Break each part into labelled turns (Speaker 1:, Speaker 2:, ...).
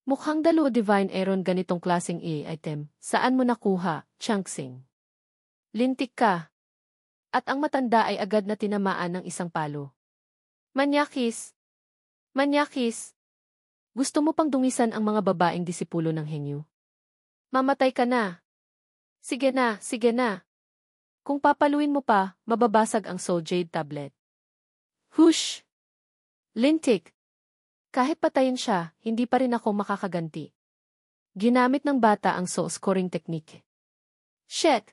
Speaker 1: Mukhang dalo Divine Aaron ganitong klaseng item. Saan mo nakuha, Changsing? Lintik ka. At ang matanda ay agad na tinamaan ng isang palo. Manyakis! Manyakis! Gusto mo pang dungisan ang mga babaeng disipulo ng Hengyu? Mamatay ka na. Sige na, sige na. Kung papaluin mo pa, mababasag ang Soul Jade tablet. Hush! Lintik! Kahit patayin siya, hindi pa rin ako makakaganti. Ginamit ng bata ang soul scoring technique. Shit!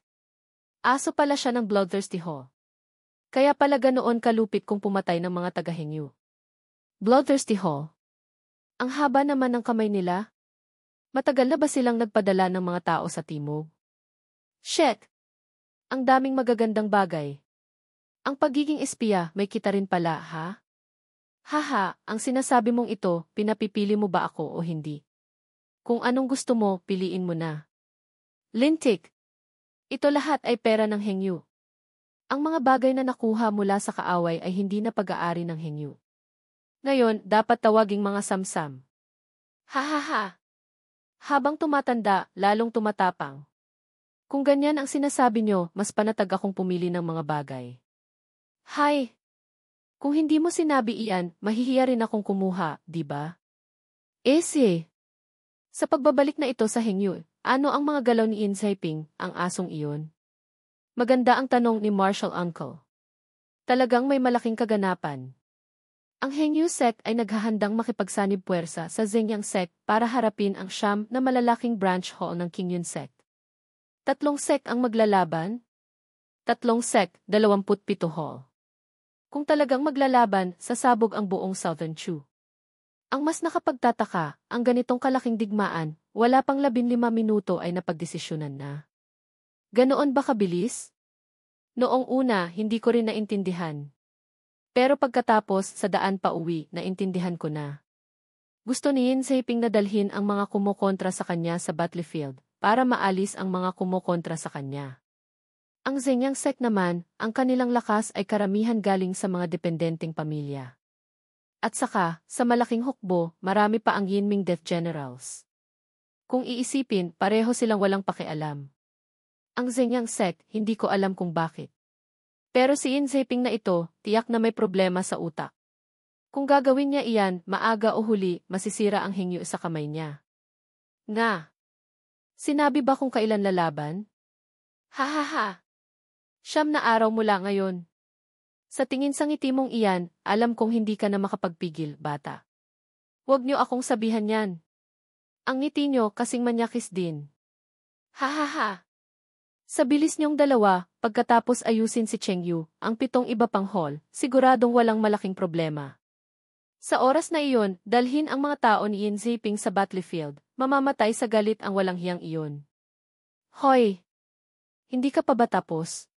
Speaker 1: Aso pala siya ng Bloodthirsty Hall. Kaya pala ganoon kalupit kung pumatay ng mga taga-Hengyu. Bloodthirsty Hall. Ang haba naman ng kamay nila. Matagal na ba silang nagpadala ng mga tao sa timog? Shit! Ang daming magagandang bagay. Ang pagiging espiya, may kita rin pala, ha? Haha, ang sinasabi mong ito, pinapipili mo ba ako o hindi? Kung anong gusto mo, piliin mo na. Lintik! Ito lahat ay pera ng Hengyu. Ang mga bagay na nakuha mula sa kaaway ay hindi na pag-aari ng Hengyu. Ngayon, dapat tawaging mga samsam. Hahaha! Habang tumatanda, lalong tumatapang. Kung ganyan ang sinasabi nyo, mas panatag akong pumili ng mga bagay. Hay! Kung hindi mo sinabi iyan, mahihiya rin akong kumuha, di ba? Ese! Sa pagbabalik na ito sa Hengyu, ano ang mga galaw ni In Saiping, ang asong iyon? Maganda ang tanong ni Marshall Uncle. Talagang may malaking kaganapan. Ang Hengyu sect ay naghahandang makipagsanib puwersa sa Zhengyang sect para harapin ang siyam na malalaking branch hall ng Qingyun sect. 3 sect ang maglalaban? 3 sect, 27 hall. Kung talagang maglalaban, sasabog ang buong Southern Chu. Ang mas nakapagtataka, ang ganitong kalaking digmaan, wala pang 15 minuto ay napagdesisyonan na. Ganoon ba kabilis? Noong una, hindi ko rin naintindihan. Pero pagkatapos sa daan pa uwi, naintindihan ko na. Gusto ni Yin Saiping na dalhin ang mga kumukontra sa kanya sa battlefield, para maalis ang mga kumukontra sa kanya. Ang Zhengyang sect naman, ang kanilang lakas ay karamihan galing sa mga dependenteng pamilya. At saka, sa malaking hukbo, marami pa ang Yinming Death Generals. Kung iisipin, pareho silang walang pakialam. Ang Zhengyang sect, hindi ko alam kung bakit. Pero si Yin Saiping na ito, tiyak na may problema sa utak. Kung gagawin niya iyan, maaga o huli, masisira ang Hengyu sa kamay niya. Nga! Sinabi ba kung kailan lalaban? Hahaha! 9 na araw mula ngayon. Sa tingin sa ngiti mong iyan, alam kong hindi ka na makapagpigil, bata. Huwag niyo akong sabihan yan. Ang ngiti niyo kasing manyakis din. Hahaha! Sa bilis niyong dalawa, pagkatapos ayusin si Chengyu, ang 7 iba pang hall, siguradong walang malaking problema. Sa oras na iyon, dalhin ang mga tao ni Yin Saiping sa battlefield, mamamatay sa galit ang walang hiyang iyon. Hoy! Hindi ka pa ba tapos?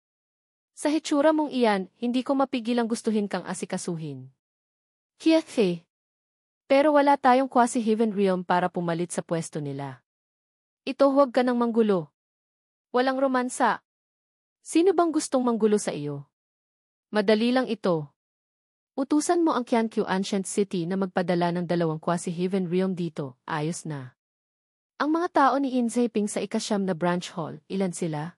Speaker 1: Sa hitsura mong iyan, hindi ko mapigilang gustuhin kang asikasuhin. Kiethe. Pero wala tayong quasi-heaven realm para pumalit sa pwesto nila. Ito huwag ka nang manggulo. Walang romansa. Sino bang gustong manggulo sa iyo? Madali lang ito. Utusan mo ang Qiankyu Ancient City na magpadala ng 2 quasi-heaven realm dito, ayos na. Ang mga tao ni In Saiping sa ika-9 na branch hall, ilan sila?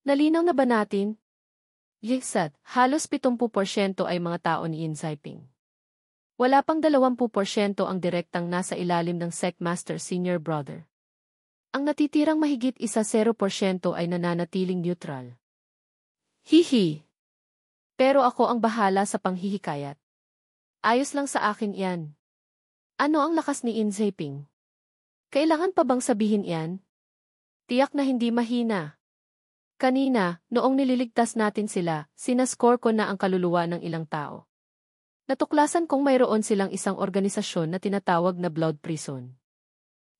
Speaker 1: Nalinaw na ba natin? Yesat, halos 70% ay mga tao ni In Saiping. Wala pang 20% ang direktang nasa ilalim ng Sect Master Senior Brother. Ang natitirang mahigit 0% ay nananatiling neutral. Hihi! Pero ako ang bahala sa panghihikayat. Ayos lang sa akin yan. Ano ang lakas ni In Saiping? Kailangan pa bang sabihin yan? Tiyak na hindi mahina. Kanina, noong nililigtas natin sila, sinascore ko na ang kaluluwa ng ilang tao. Natuklasan kong mayroon silang isang organisasyon na tinatawag na Blood Prison.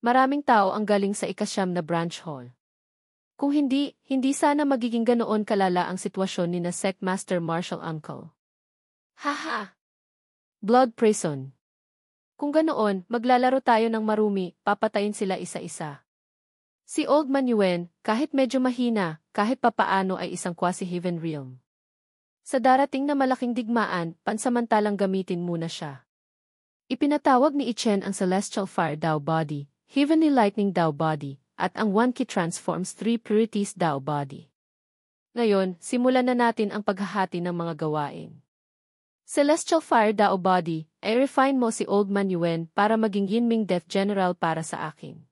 Speaker 1: Maraming tao ang galing sa ika-9 na branch hall. Kung hindi sana magiging ganoon kalala ang sitwasyon ni na Sect Master Marshall Uncle. Haha! Blood Prison. Kung ganoon, maglalaro tayo ng marumi, papatayin sila isa-isa. Si Old Man Yuen, kahit medyo mahina, kahit papaano ay isang quasi-heaven realm. Sa darating na malaking digmaan, pansamantalang gamitin muna siya. Ipinatawag ni Ichen ang Celestial Fire Dao Body, Heavenly Lightning Dao Body, at ang One Ki Transforms Three Purities Dao Body. Ngayon, simulan na natin ang paghahati ng mga gawain. Celestial Fire Dao Body, i-refine mo si Old Man Yuen para maging Yinming Death General para sa akin.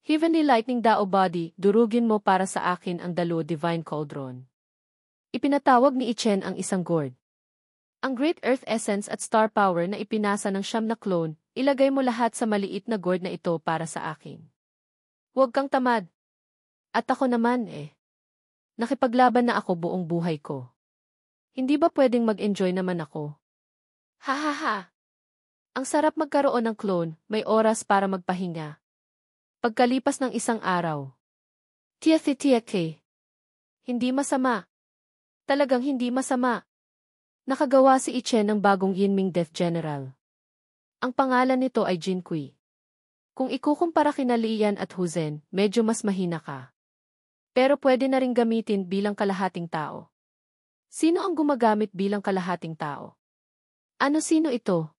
Speaker 1: Heavenly Lightning Dao Body, durugin mo para sa akin ang Dalo Divine Cauldron. Ipinatawag ni Ichen ang isang gourd. Ang Great Earth Essence at Star Power na ipinasa ng siyam na clone, ilagay mo lahat sa maliit na gourd na ito para sa akin. Huwag kang tamad. At ako naman nakipaglaban na ako buong buhay ko. Hindi ba pwedeng mag-enjoy naman ako? Ha ha ha! Ang sarap magkaroon ng clone, may oras para magpahinga. Pagkalipas ng isang araw. Tiyak. Hindi masama. Talagang hindi masama. Nakagawa si Ichen ng bagong Yinming Death General. Ang pangalan nito ay Jin Kui. Kung ikukumpara kina Lian at Huzen, medyo mas mahina ka. Pero pwede na ring gamitin bilang kalahating tao. Sino ang gumagamit bilang kalahating tao? Sino ito?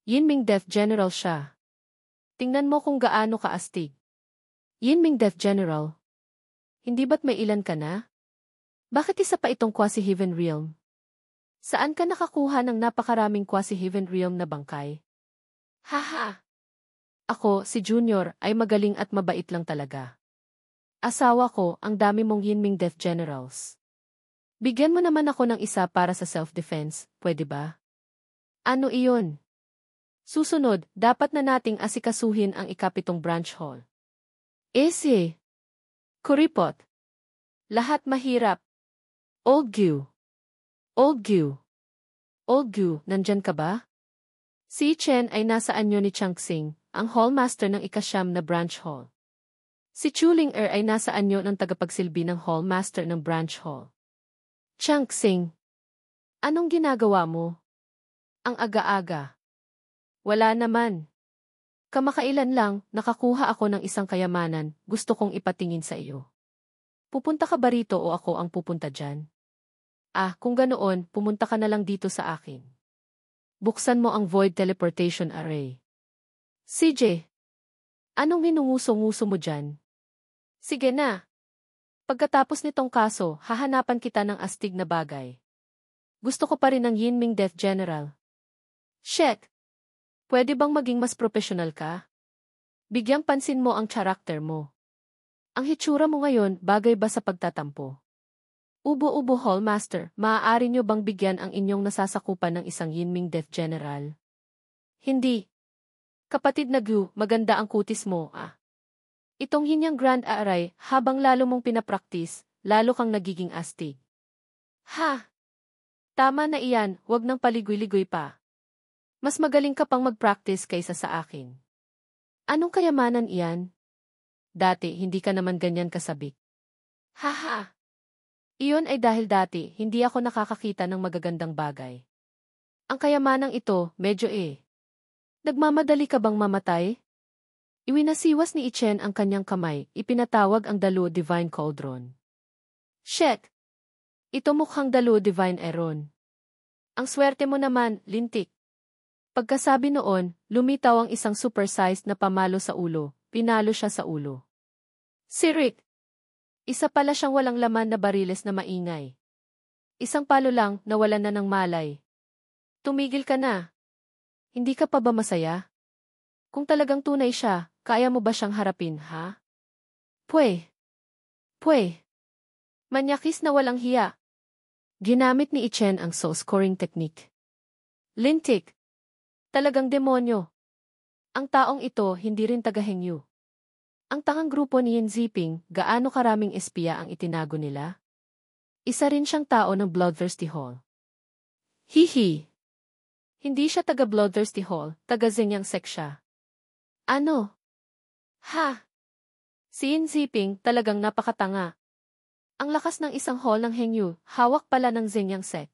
Speaker 1: Yinming Death General siya. Tingnan mo kung gaano kaastig. Yinming Death General. Hindi ba't may ilan ka na? Bakit isa pa itong quasi-heaven realm? Saan ka nakakuha ng napakaraming quasi-heaven realm na bangkay? Haha! Ako, si Junior, ay magaling at mabait lang talaga. Asawa ko, ang dami mong Yinming Death Generals. Bigyan mo naman ako ng isa para sa self-defense, pwede ba? Ano iyon? Susunod, dapat na nating asikasuhin ang ikapitong branch hall. Kuripot. Lahat mahirap. Old Gu, nandyan ka ba? Si Chen ay nasa anyo ni Changxing, ang hallmaster ng ikasyam na branch hall. Si Chuling ay nasa anyo ng tagapagsilbi ng hallmaster ng branch hall. Changxing, anong ginagawa mo? Ang aga-aga. Wala naman. Kamakailan lang, nakakuha ako ng isang kayamanan, gusto kong ipatingin sa iyo. Pupunta ka ba rito o ako ang pupunta dyan? Kung ganoon, pumunta ka na lang dito sa akin. Buksan mo ang Void Teleportation Array. CJ, anong hinunguso-nguso mo dyan? Sige na. Pagkatapos nitong kaso, hahanapan kita ng astig na bagay. Gusto ko pa rin ng Yinming Death General. Shit! Pwede bang maging mas professional ka? Bigyang pansin mo ang karakter mo. Ang hitsura mo ngayon, bagay ba sa pagtatampo? Ubo-ubo Hallmaster, maaari nyo bang bigyan ang inyong nasasakupan ng isang Yinming Death General? Hindi. Kapatid na Gu, maganda ang kutis mo, Itong hinyang Grand Aray, habang lalo mong pinapraktis, lalo kang nagiging astig. Ha! Tama na iyan, wag nang paligoy-ligoy pa. Mas magaling ka pang mag-practice kaysa sa akin. Anong kayamanan iyan? Dati, hindi ka naman ganyan kasabik. Haha! Iyon ay dahil dati, hindi ako nakakakita ng magagandang bagay. Ang kayamanang ito, medyo Nagmamadali ka bang mamatay? Iwinasiwas ni Ichen ang kanyang kamay, ipinatawag ang Dalo Divine Cauldron. Shit! Ito mukhang Dalo Divine Eron. Ang swerte mo naman, lintik. Pagkasabi noon, lumitaw ang isang super-sized na pamalo sa ulo, pinalo siya sa ulo. Si Rick! Isa pala siyang walang laman na bariles na maingay. Isang palo lang, nawalan na ng malay. Tumigil ka na. Hindi ka pa ba masaya? Kung talagang tunay siya, kaya mo ba siyang harapin, ha? Pwe. Manyakis na walang hiya. Ginamit ni Ichen ang soul scoring technique. Lintik. Talagang demonyo. Ang taong ito hindi rin taga-Hengyu. Ang tangang grupo ni Yin Ziping, gaano karaming espiya ang itinago nila? Isa rin siyang tao ng Bloodthirsty Hall. Hihi. Hindi siya taga-Bloodthirsty Hall, taga-Zengyang Sect siya. Ano? Ha? Si Yin Ziping talagang napakatanga. Ang lakas ng isang hall ng Hengyu, hawak pala ng Zengyang Sect.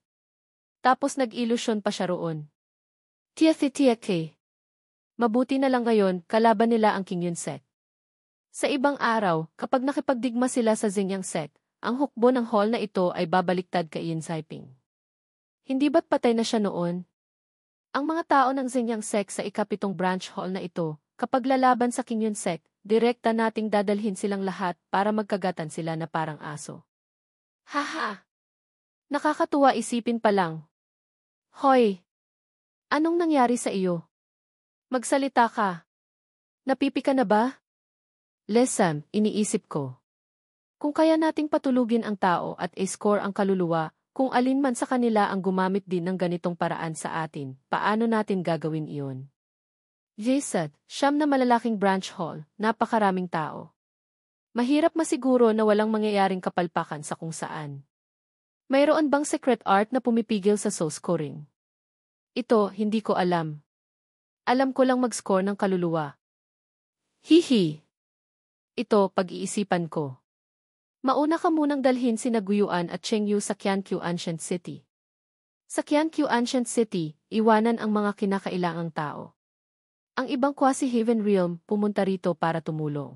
Speaker 1: Tapos nag-ilusyon pa siya roon. Tiyak. Mabuti na lang ngayon, kalaban nila ang King Yun Sect. Sa ibang araw, kapag nakipagdigma sila sa Zengyang Sect, ang hukbo ng hall na ito ay babaliktad kay Yin Ziping. Hindi ba't patay na siya noon? Ang mga tao ng Zenyang Sect sa ikapitong branch hall na ito, kapag lalaban sa Kingyun Sect, direkta nating dadalhin silang lahat para magkagatan sila na parang aso. Haha! Nakakatuwa isipin pa lang. Hoy! Anong nangyari sa iyo? Magsalita ka. Napipi ka na ba? Lesam, iniisip ko. Kung kaya nating patulugin ang tao at i-score ang kaluluwa, kung alin man sa kanila ang gumamit din ng ganitong paraan sa atin, paano natin gagawin iyon? Jesad, siyam na malalaking branch hall, napakaraming tao. Mahirap masiguro na walang mangyayaring kapalpakan sa kung saan. Mayroon bang secret art na pumipigil sa soul scoring? Ito, hindi ko alam. Alam ko lang mag-score ng kaluluwa. Hihi! Ito, pag-iisipan ko. Mauna ka munang dalhin sina Guyuan at Chengyu sa Qianqiu Ancient City. Sa Qianqiu Ancient City, iwanan ang mga kinakailangang tao. Ang ibang quasi-heaven realm pumunta rito para tumulong.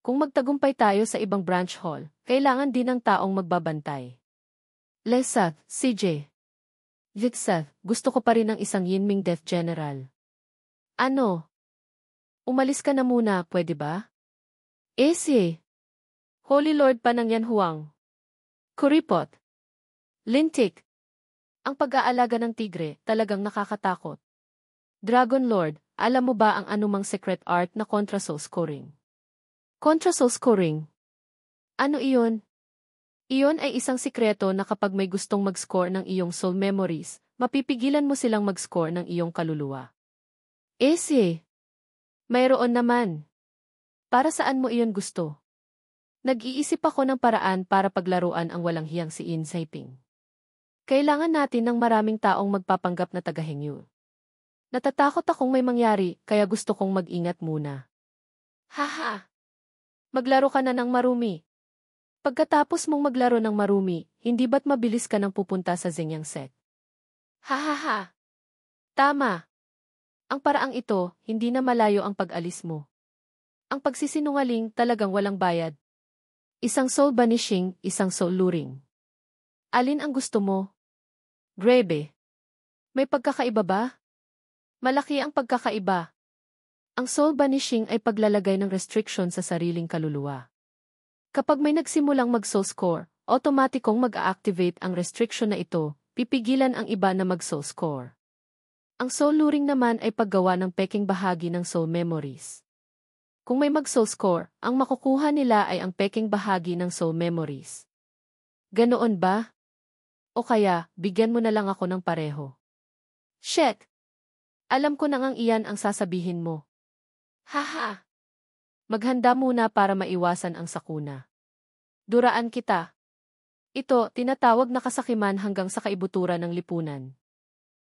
Speaker 1: Kung magtagumpay tayo sa ibang branch hall, kailangan din ng taong magbabantay. Lesa, CJ. Jitsa, gusto ko pa rin ng isang Yinming Death General. Ano? Umalis ka na muna, pwede ba? Si. Holy Lord pa ng Yan Huang. Kuripot. Lintik. Ang pag-aalaga ng tigre, talagang nakakatakot. Dragon Lord, alam mo ba ang anumang secret art na contra soul scoring? Contra soul scoring? Ano iyon? Iyon ay isang sikreto na kapag may gustong mag-score ng iyong soul memories, mapipigilan mo silang mag-score ng iyong kaluluwa. Si. Mayroon naman. Para saan mo iyon gusto? Nag-iisip ako ng paraan para paglaruan ang walang hiyang si In Saiping. Kailangan natin ng maraming taong magpapanggap na tagahengyo. Natatakot akong may mangyari, kaya gusto kong mag-ingat muna. Haha! Maglaro ka na ng marumi. Pagkatapos mong maglaro ng marumi, hindi ba't mabilis ka nang pupunta sa Zenyang Sect? Hahaha! Tama! Ang paraang ito, hindi na malayo ang pag-alis mo. Ang pagsisinungaling talagang walang bayad. Isang soul banishing, isang soul luring. Alin ang gusto mo? Grebe. May pagkakaiba ba? Malaki ang pagkakaiba. Ang soul banishing ay paglalagay ng restriction sa sariling kaluluwa. Kapag may nagsimulang mag-soul score, automatikong mag-a-activate ang restriction na ito, pipigilan ang iba na mag-soul score. Ang soul luring naman ay paggawa ng peking bahagi ng soul memories. Kung may mag-soul score, ang makukuha nila ay ang peking bahagi ng soul memories. Ganoon ba? O kaya, bigyan mo na lang ako ng pareho. Shit! Alam ko na ngang iyan ang sasabihin mo. Haha! Maghanda muna para maiwasan ang sakuna. Duraan kita. Ito, tinatawag na kasakiman hanggang sa kaibuturan ng lipunan.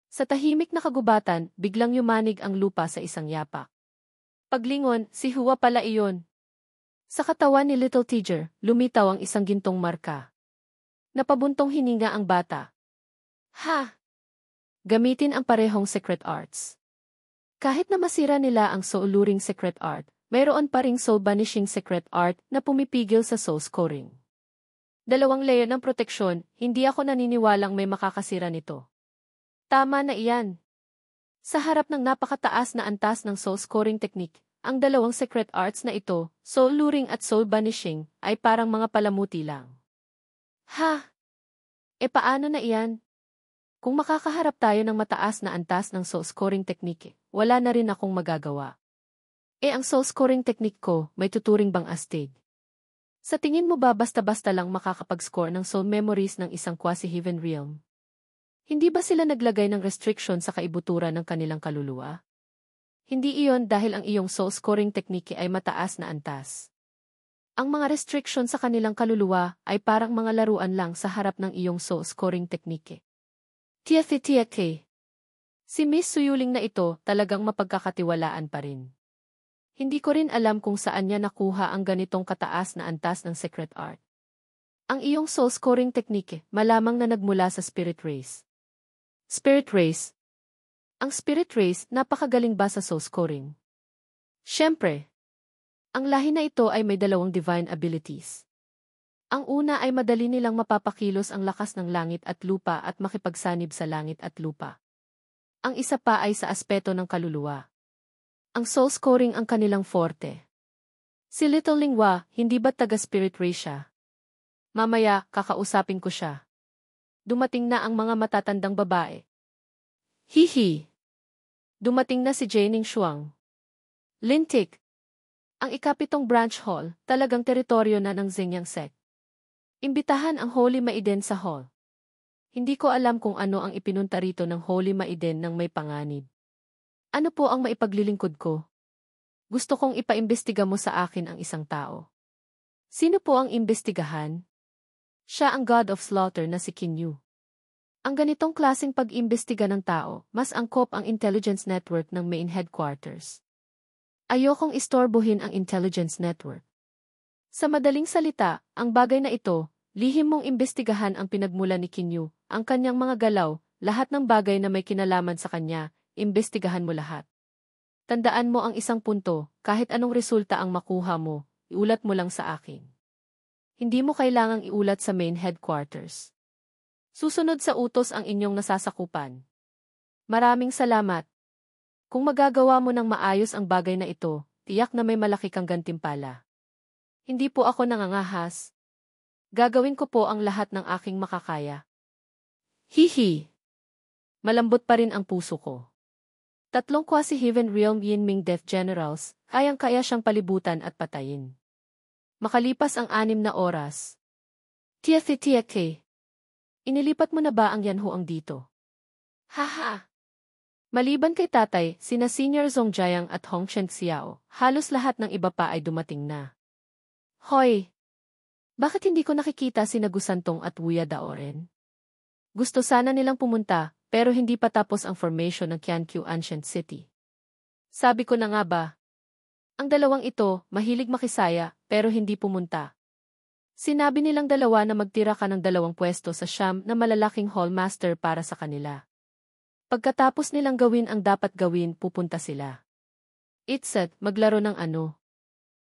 Speaker 1: Sa tahimik na kagubatan, biglang yumanig ang lupa sa isang yapak. Paglingon, si Hua pala iyon. Sa katawan ni Little Teacher, lumitaw ang isang gintong marka. Napabuntong hininga ang bata. Ha! Gamitin ang parehong secret arts. Kahit na masira nila ang soul luring secret art, mayroon pa ring soul banishing secret art na pumipigil sa soul scoring. Dalawang layer ng proteksyon, hindi ako naniniwalang may makakasira nito. Tama na iyan. Sa harap ng napakataas na antas ng soul scoring technique, ang dalawang secret arts na ito, soul luring at soul banishing, ay parang mga palamuti lang. Ha? Paano na iyan? Kung makakaharap tayo ng mataas na antas ng soul scoring technique, wala na rin akong magagawa. Ang soul scoring technique ko, may tuturing bang astig? Sa tingin mo ba basta-basta lang makakapag-score ng soul memories ng isang quasi-heaven realm? Hindi ba sila naglagay ng restriction sa kaibuturan ng kanilang kaluluwa? Hindi iyon dahil ang iyong soul scoring technique ay mataas na antas. Ang mga restriction sa kanilang kaluluwa ay parang mga laruan lang sa harap ng iyong soul scoring technique. Tiyak. Si Miss Suyuling na ito talagang mapagkakatiwalaan pa rin. Hindi ko rin alam kung saan niya nakuha ang ganitong kataas na antas ng secret art. Ang iyong soul scoring technique, malamang na nagmula sa spirit race. Spirit race? Ang spirit race, napakagaling ba sa soul scoring? Siyempre. Ang lahi na ito ay may dalawang divine abilities. Ang una ay madali nilang mapapakilos ang lakas ng langit at lupa at makipagsanib sa langit at lupa. Ang isa pa ay sa aspeto ng kaluluwa. Ang soul scoring ang kanilang forte. Si Little Lingwa, hindi ba taga-spirit race siya? Mamaya, kakausapin ko siya. Dumating na ang mga matatandang babae. Hihi! Dumating na si Jining Shuang. Lintik! Ang ikapitong branch hall, talagang teritoryo na ng Xingyang sect. Imbitahan ang Holy Maiden sa hall. Hindi ko alam kung ano ang ipinunta rito ng Holy Maiden ng may panganib. Ano po ang maipaglilingkod ko? Gusto kong ipaimbestiga mo sa akin ang isang tao. Sino po ang imbestigahan? Siya ang God of Slaughter na si Qin Yu. Ang ganitong klaseng pag-imbestiga ng tao, mas angkop ang intelligence network ng main headquarters. Ayokong istorbohin ang intelligence network. Sa madaling salita, ang bagay na ito, lihim mong imbestigahan ang pinagmula ni Qin Yu, ang kanyang mga galaw, lahat ng bagay na may kinalaman sa kanya, imbestigahan mo lahat. Tandaan mo ang isang punto, kahit anong resulta ang makuha mo, iulat mo lang sa akin. Hindi mo kailangang iulat sa main headquarters. Susunod sa utos ang inyong nasasakupan. Maraming salamat. Kung magagawa mo ng maayos ang bagay na ito, tiyak na may malaki kang gantimpala. Hindi po ako nangangahas. Gagawin ko po ang lahat ng aking makakaya. Hihi! Malambot pa rin ang puso ko. 3 quasi-heaven realm Yinming Death Generals, kayang-kaya siyang palibutan at patayin. Makalipas ang 6 na oras. Tiyak-tiyak. Inilipat mo na ba ang Yanhuang dito? Haha! Maliban kay tatay, sina Senior Zhongjiang at Hong Xiao, halos lahat ng iba pa ay dumating na. Hoy! Bakit hindi ko nakikita sina Gusantong at Wuya Daoren? Gusto sana nilang pumunta, pero hindi pa tapos ang formation ng Qianqiu Ancient City. Sabi ko na nga ba? Ang dalawang ito, mahilig makisaya, pero hindi pumunta. Sinabi nilang dalawa na magtira ka ng 2 pwesto sa Siam na malalaking hallmaster para sa kanila. Pagkatapos nilang gawin ang dapat gawin, pupunta sila. It's it, maglaro ng ano.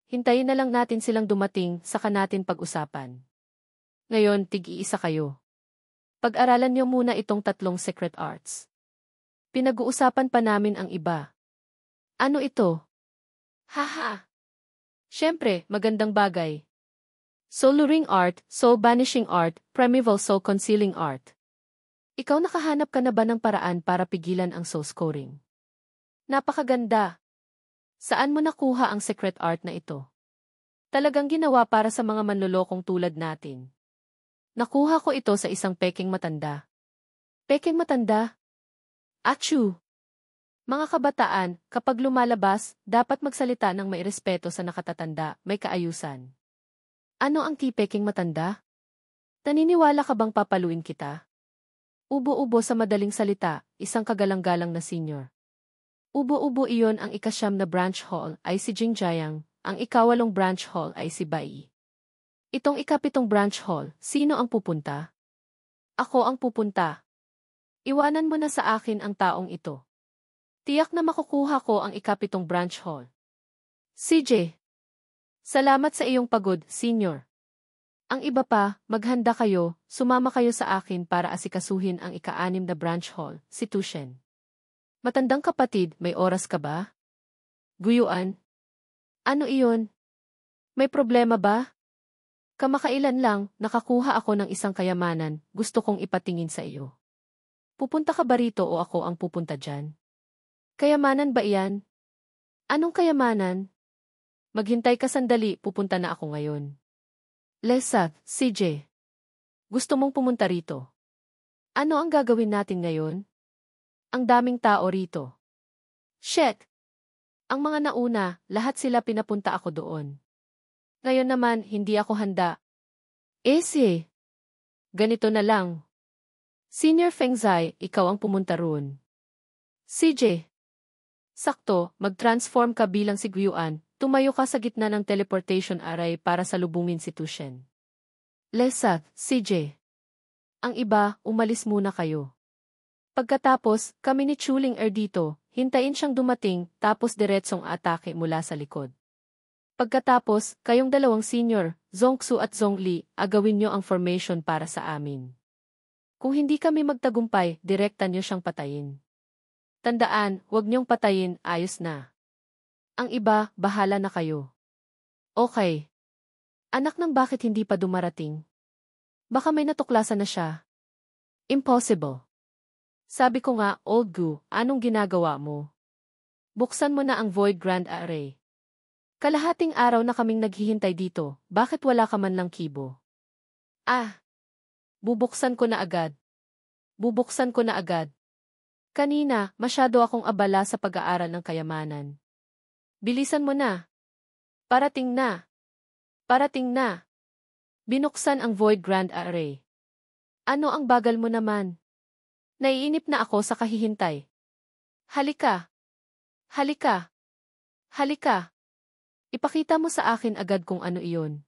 Speaker 1: Hintayin na lang natin silang dumating, saka natin pag-usapan. Ngayon, tig-iisa kayo. Pag-aralan niyo muna itong 3 secret arts. Pinag-uusapan pa namin ang iba. Ano ito? Haha! Siyempre, magandang bagay. Soul luring art, soul banishing art, primeval soul concealing art. Ikaw nakahanap ka na ba ng paraan para pigilan ang soul scoring? Napakaganda! Saan mo nakuha ang secret art na ito? Talagang ginawa para sa mga manlolokong tulad natin. Nakuha ko ito sa isang peking matanda. Peking matanda? Achoo! Mga kabataan, kapag lumalabas, dapat magsalita ng may respeto sa nakatatanda, may kaayusan. Ano ang peking matanda? Naniniwala ka bang papaluin kita? Ubo-ubo sa madaling salita, isang kagalang-galang na senior. Ubo-ubo iyon ang ika-9 na branch hall ay si Jingjiang, ang ika-8 branch hall ay si Bai. Itong ika-7 branch hall, sino ang pupunta? Ako ang pupunta. Iwanan mo na sa akin ang taong ito. Tiyak na makukuha ko ang ika-7 branch hall. CJ. Salamat sa iyong pagod, senior. Ang iba pa, maghanda kayo, sumama kayo sa akin para asikasuhin ang ika-6 na branch hall, si Tushen. Matandang kapatid, may oras ka ba? Guyuan? Ano iyon? May problema ba? Kamakailan lang, nakakuha ako ng isang kayamanan, gusto kong ipatingin sa iyo. Pupunta ka ba rito o ako ang pupunta dyan? Kayamanan ba iyan? Anong kayamanan? Maghintay ka sandali, pupunta na ako ngayon. Lesa, CJ. Gusto mong pumunta rito? Ano ang gagawin natin ngayon? Ang daming tao rito. Shit! Ang mga nauna, lahat sila pinapunta ako doon. Ngayon naman, hindi ako handa. Ese! Ganito na lang. Senior Fengzai, ikaw ang pumunta roon. CJ. Sakto, mag-transform ka bilang si Guyuan, tumayo ka sa gitna ng teleportation array para salubungin si Tushen. Lesa, CJ. Ang iba, umalis muna kayo. Pagkatapos, kami ni Chuling dito, hintayin siyang dumating, tapos diretsong atake mula sa likod. Pagkatapos, kayong 2 senior, Zongxu at Zhongli, agawin niyo ang formation para sa amin. Kung hindi kami magtagumpay, direkta niyo siyang patayin. Tandaan, huwag niyong patayin, ayos na. Ang iba, bahala na kayo. Okay. Anak ng bakit hindi pa dumarating? Baka may natuklasan na siya. Impossible. Sabi ko nga, Old Gu, anong ginagawa mo? Buksan mo na ang Void Grand Array. Kalahating araw na kaming naghihintay dito, bakit wala ka man lang kibo? Ah! Bubuksan ko na agad. Bubuksan ko na agad. Kanina, masyado akong abala sa pag-aaral ng kayamanan. Bilisan mo na. Parating na. Parating na. Binuksan ang Void Grand Array. Ano ang bagal mo naman? Naiinip na ako sa kahihintay. Halika. Halika. Halika. Ipakita mo sa akin agad kung ano iyon.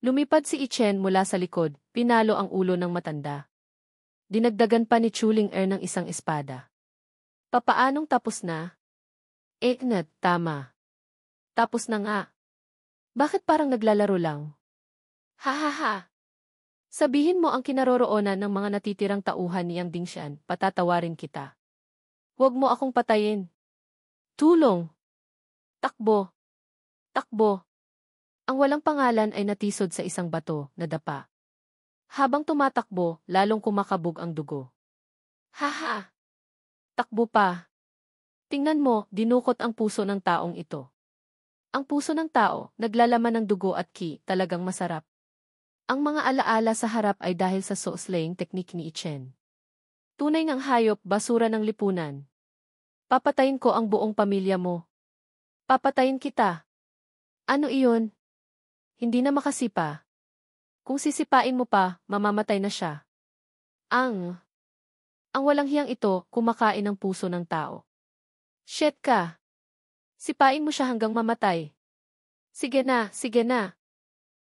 Speaker 1: Lumipad si Ichen mula sa likod, pinalo ang ulo ng matanda. Dinagdagan pa ni Chuling ng isang espada. Papaanong tapos na? Eknat, tama. Tapos na nga. Bakit parang naglalaro lang? Ha ha ha. Sabihin mo ang kinaroroonan ng mga natitirang tauhan niyang Dingshan, patatawarin kita. Huwag mo akong patayin. Tulong. Takbo. Takbo. Ang walang pangalan ay natisod sa isang bato, nadapa. Habang tumatakbo, lalong kumakabog ang dugo. Haha! Takbo pa. Tingnan mo, dinukot ang puso ng taong ito. Ang puso ng tao, naglalaman ng dugo at ki, talagang masarap. Ang mga alaala sa harap ay dahil sa slaying technique ni Ichen. Tunay ngang hayop, basura ng lipunan. Papatayin ko ang buong pamilya mo. Papatayin kita. Ano iyon? Hindi na makasipa. Kung sisipain mo pa, mamamatay na siya. Ang walang hiyang ito, kumakain ng puso ng tao. Shit ka. Sipain mo siya hanggang mamatay. Sige na, sige na.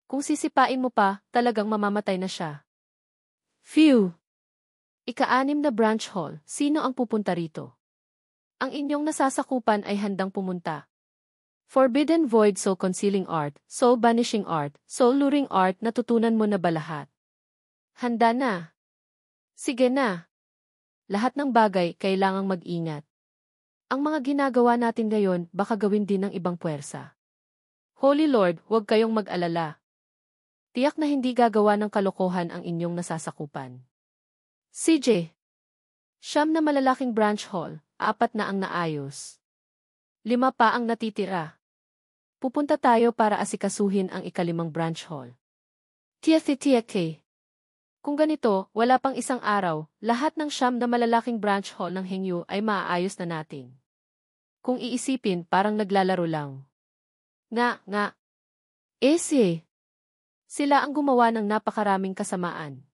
Speaker 1: Kung sisipain mo pa, talagang mamamatay na siya. Phew! Ika-6 na branch hall, sino ang pupunta rito? Ang inyong nasasakupan ay handang pumunta. Forbidden Void Soul Concealing Art, Soul Banishing Art, Soul Luring Art, natutunan mo na ba lahat? Handa na. Sige na. Lahat ng bagay kailangang mag-ingat. Ang mga ginagawa natin ngayon baka gawin din ng ibang puwersa. Holy Lord, huwag kayong mag-alala. Tiyak na hindi gagawa ng kalokohan ang inyong nasasakupan. CJ. 9 na malalaking branch hall, 4 na ang naayos. 5 pa ang natitira. Pupunta tayo para asikasuhin ang ika-5 branch hall. Tiyak. Kung ganito, wala pang isang araw, lahat ng 9 na malalaking branch hall ng Hengyu ay maaayos na natin. Kung iisipin, parang naglalaro lang. Nga. Sila ang gumawa ng napakaraming kasamaan.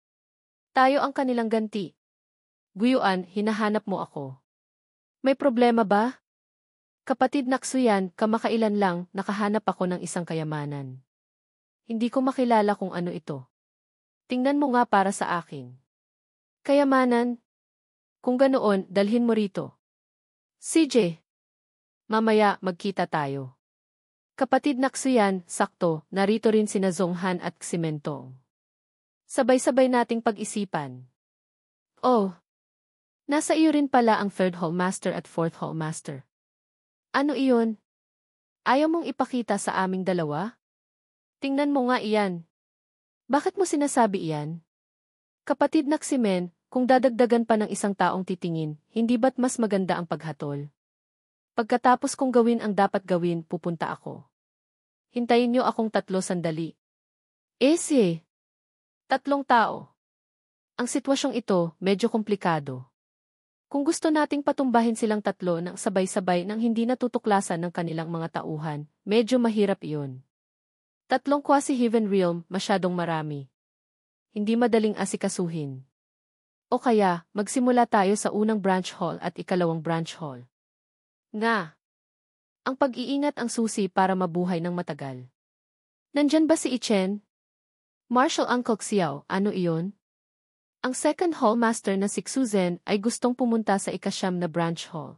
Speaker 1: Tayo ang kanilang ganti. Guyuan, hinahanap mo ako. May problema ba? Kapatid Naksuyan, kamakailan lang, nakahanap ako ng isang kayamanan. Hindi ko makilala kung ano ito. Tingnan mo nga para sa akin. Kayamanan? Kung ganoon, dalhin mo rito. CJ. Mamaya, magkita tayo. Kapatid Naksuyan, sakto, narito rin sina Zonghan at Ximentong. Sabay-sabay nating pag-isipan. Oh. Nasa iyo rin pala ang 3rd Hall Master at 4th Hall Master. Ano iyon? Ayaw mong ipakita sa aming dalawa? Tingnan mo nga iyan. Bakit mo sinasabi iyan? Kapatid Naksimen, kung dadagdagan pa ng isang taong titingin, hindi ba't mas maganda ang paghatol? Pagkatapos kong gawin ang dapat gawin, pupunta ako. Hintayin niyo akong 3 sandali. 3 tao. Ang sitwasyong ito, medyo komplikado. Kung gusto nating patumbahin silang 3 ng sabay-sabay nang hindi natutuklasan ng kanilang mga tauhan, medyo mahirap iyon. 3 quasi-heaven realm, masyadong marami. Hindi madaling asikasuhin. O kaya, magsimula tayo sa unang branch hall at ikalawang branch hall. Nga. Ang pag-iingat ang susi para mabuhay ng matagal. Nandyan ba si Ichen? Marshal Uncle Xiao, ano iyon? Ang 2nd Hall Master na si Xuzen ay gustong pumunta sa ika-9 na branch hall.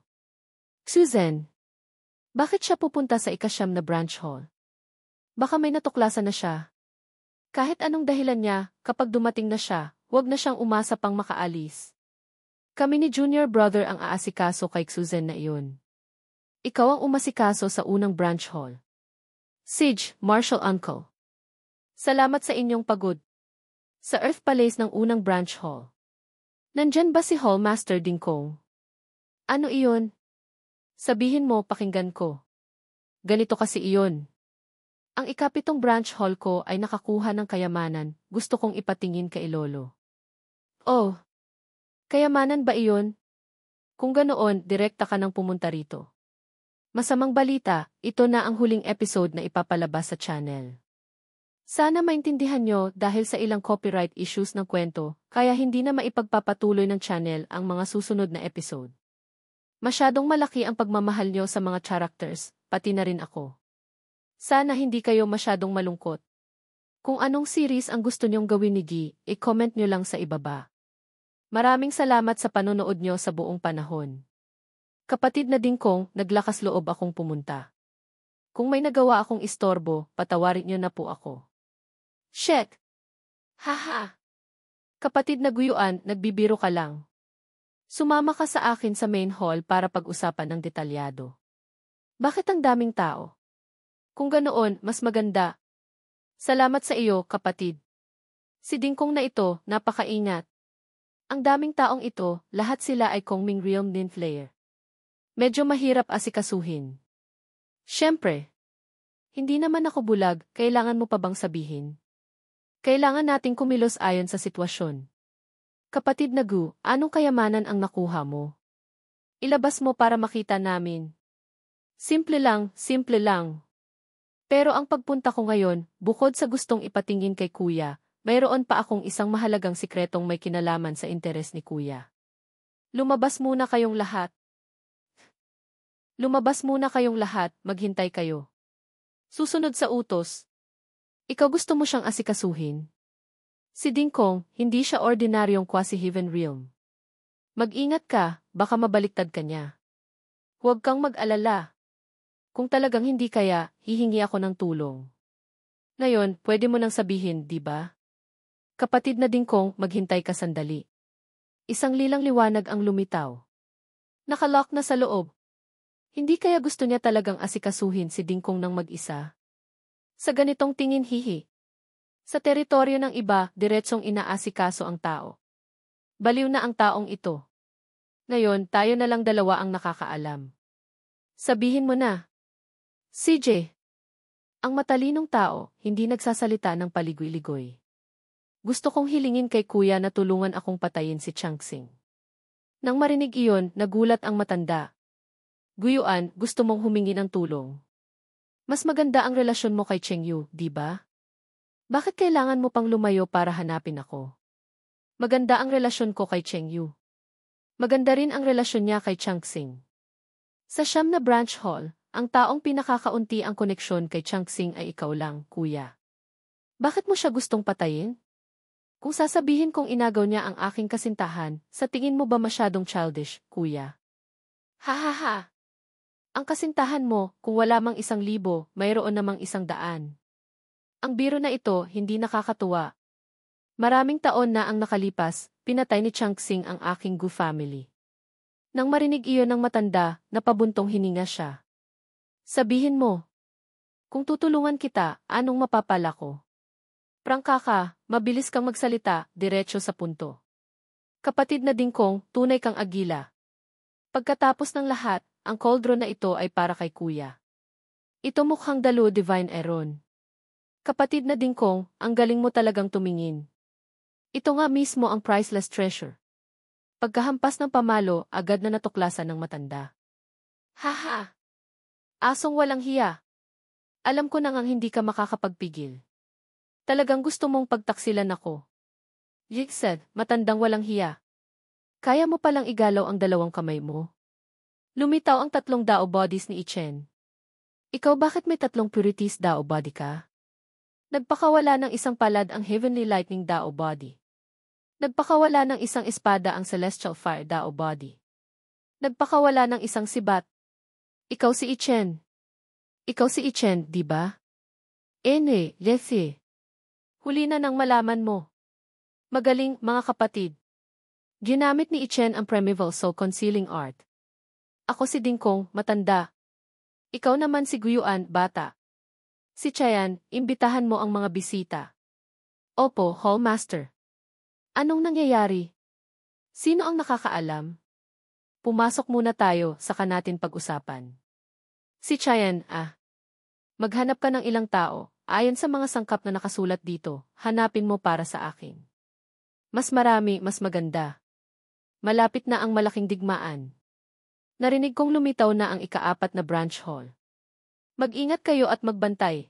Speaker 1: Xuzen. Bakit siya pupunta sa ika-9 na branch hall? Baka may natuklasan na siya. Kahit anong dahilan niya, kapag dumating na siya, huwag na siyang umasa pang makaalis. Kami ni Junior Brother ang aasikaso kay Susan na iyon. Ikaw ang umasikaso sa unang branch hall. Sige, Marshall Uncle. Salamat sa inyong pagod. Sa Earth Palace ng unang branch hall. Nandyan ba si Hallmaster Dingkong? Ano iyon? Sabihin mo, pakinggan ko. Ganito kasi iyon. Ang ikapitong branch hall ko ay nakakuha ng kayamanan, gusto kong ipatingin kay Lolo. Oh, kayamanan ba iyon? Kung ganoon, direkta ka nang pumunta rito. Masamang balita, ito na ang huling episode na ipapalabas sa channel. Sana maintindihan nyo dahil sa ilang copyright issues ng kwento, kaya hindi na maipagpapatuloy ng channel ang mga susunod na episode. Masyadong malaki ang pagmamahal nyo sa mga characters, pati na rin ako. Sana hindi kayo masyadong malungkot. Kung anong series ang gusto nyong gawin ni Guy, i-comment nyo lang sa ibaba. Maraming salamat sa panonood nyo sa buong panahon. Kapatid na Dingkong, naglakas loob akong pumunta. Kung may nagawa akong istorbo, patawarin nyo na po ako. Shit! Haha! Kapatid na Guyuan, nagbibiro ka lang. Sumama ka sa akin sa main hall para pag-usapan ng detalyado. Bakit ang daming tao? Kung ganoon, mas maganda. Salamat sa iyo, kapatid. Si Dingkong na ito, napakaingat. Ang daming taong ito, lahat sila ay Kongming Realm Ninth Layer. Medyo mahirap asikasuhin. Siyempre. Hindi naman ako bulag, kailangan mo pa bang sabihin? Kailangan nating kumilos ayon sa sitwasyon. Kapatid na Gu, anong kayamanan ang nakuha mo? Ilabas mo para makita namin. Simple lang, simple lang. Pero ang pagpunta ko ngayon, bukod sa gustong ipatingin kay Kuya, mayroon pa akong isang mahalagang sikretong may kinalaman sa interes ni Kuya. Lumabas muna kayong lahat. Lumabas muna kayong lahat, maghintay kayo. Susunod sa utos. Ikaw gusto mo siyang asikasuhin. Si Dingkong, hindi siya ordinaryong quasi-heaven realm. Mag-ingat ka, baka mabaliktad ka niya. Huwag kang mag-alala. Kung talagang hindi kaya, hihingi ako ng tulong. Ngayon, pwede mo nang sabihin, di ba? Kapatid na Dingkong, maghintay ka sandali. Isang lilang liwanag ang lumitaw. Nakalock na sa loob. Hindi kaya gusto niya talagang asikasuhin si Dingkong ng mag-isa? Sa ganitong tingin hihi. Sa teritoryo ng iba, diretsong inaasikaso ang tao. Baliw na ang taong ito. Ngayon, tayo na lang dalawa ang nakakaalam. Sabihin mo na. CJ. Ang matalinong tao, hindi nagsasalita ng paligoy-ligoy. Gusto kong hilingin kay Kuya na tulungan akong patayin si Changsing. Nang marinig iyon, nagulat ang matanda. Guyuan, gusto mong humingi ng tulong. Mas maganda ang relasyon mo kay Chengyu, di ba? Bakit kailangan mo pang lumayo para hanapin ako? Maganda ang relasyon ko kay Chengyu. Maganda rin ang relasyon niya kay Changsing. Sa siyam na branch hall, ang taong pinakakaunti ang koneksyon kay Changsing ay ikaw lang, Kuya. Bakit mo siya gustong patayin? Kung sasabihin kong inagaw niya ang aking kasintahan, sa tingin mo ba masyadong childish, Kuya? Ha ha ha! Ang kasintahan mo, kung wala mang 1,000, mayroon namang 100. Ang biro na ito, hindi nakakatuwa. Maraming taon na ang nakalipas, pinatay ni Changsing ang aking Gu family. Nang marinig iyon ng matanda, napabuntong hininga siya. Sabihin mo, kung tutulungan kita, anong mapapala ko? Prangka ka, mabilis kang magsalita, diretso sa punto. Kapatid na Dingkong, tunay kang agila. Pagkatapos ng lahat, ang cauldron na ito ay para kay Kuya. Ito mukhang dalo Divine Eron. Kapatid na Dingkong, ang galing mo talagang tumingin. Ito nga mismo ang priceless treasure. Pagkahampas ng pamalo, agad na natuklasan ng matanda. Haha! Asong walang hiya. Alam ko na ngang hindi ka makakapagpigil. Talagang gusto mong pagtaksilan ako. Jig said, matandang walang hiya. Kaya mo palang igalaw ang 2 kamay mo. Lumitaw ang 3 Dao bodies ni Ichen. Ikaw bakit may 3 purities Dao body ka? Nagpakawala ng 1 palad ang Heavenly Lightning Dao body. Nagpakawala ng 1 espada ang Celestial Fire Dao body. Nagpakawala ng 1 sibat. Ikaw si Ichen. Ikaw si Ichen, di ba? Lefi. Huli na nang malaman mo. Magaling, mga kapatid. Ginamit ni Ichen ang Primeval Soul Concealing Art. Ako si Dingkong, matanda. Ikaw naman si Guyuan, bata. Si Chayan, imbitahan mo ang mga bisita. Opo, Hallmaster. Anong nangyayari? Sino ang nakakaalam? Pumasok muna tayo, saka natin pag-usapan. Si Chayan, maghanap ka ng ilang tao, ayon sa mga sangkap na nakasulat dito, hanapin mo para sa akin. Mas marami, mas maganda. Malapit na ang malaking digmaan. Narinig kong lumitaw na ang ika-4 na branch hall. Mag-ingat kayo at magbantay.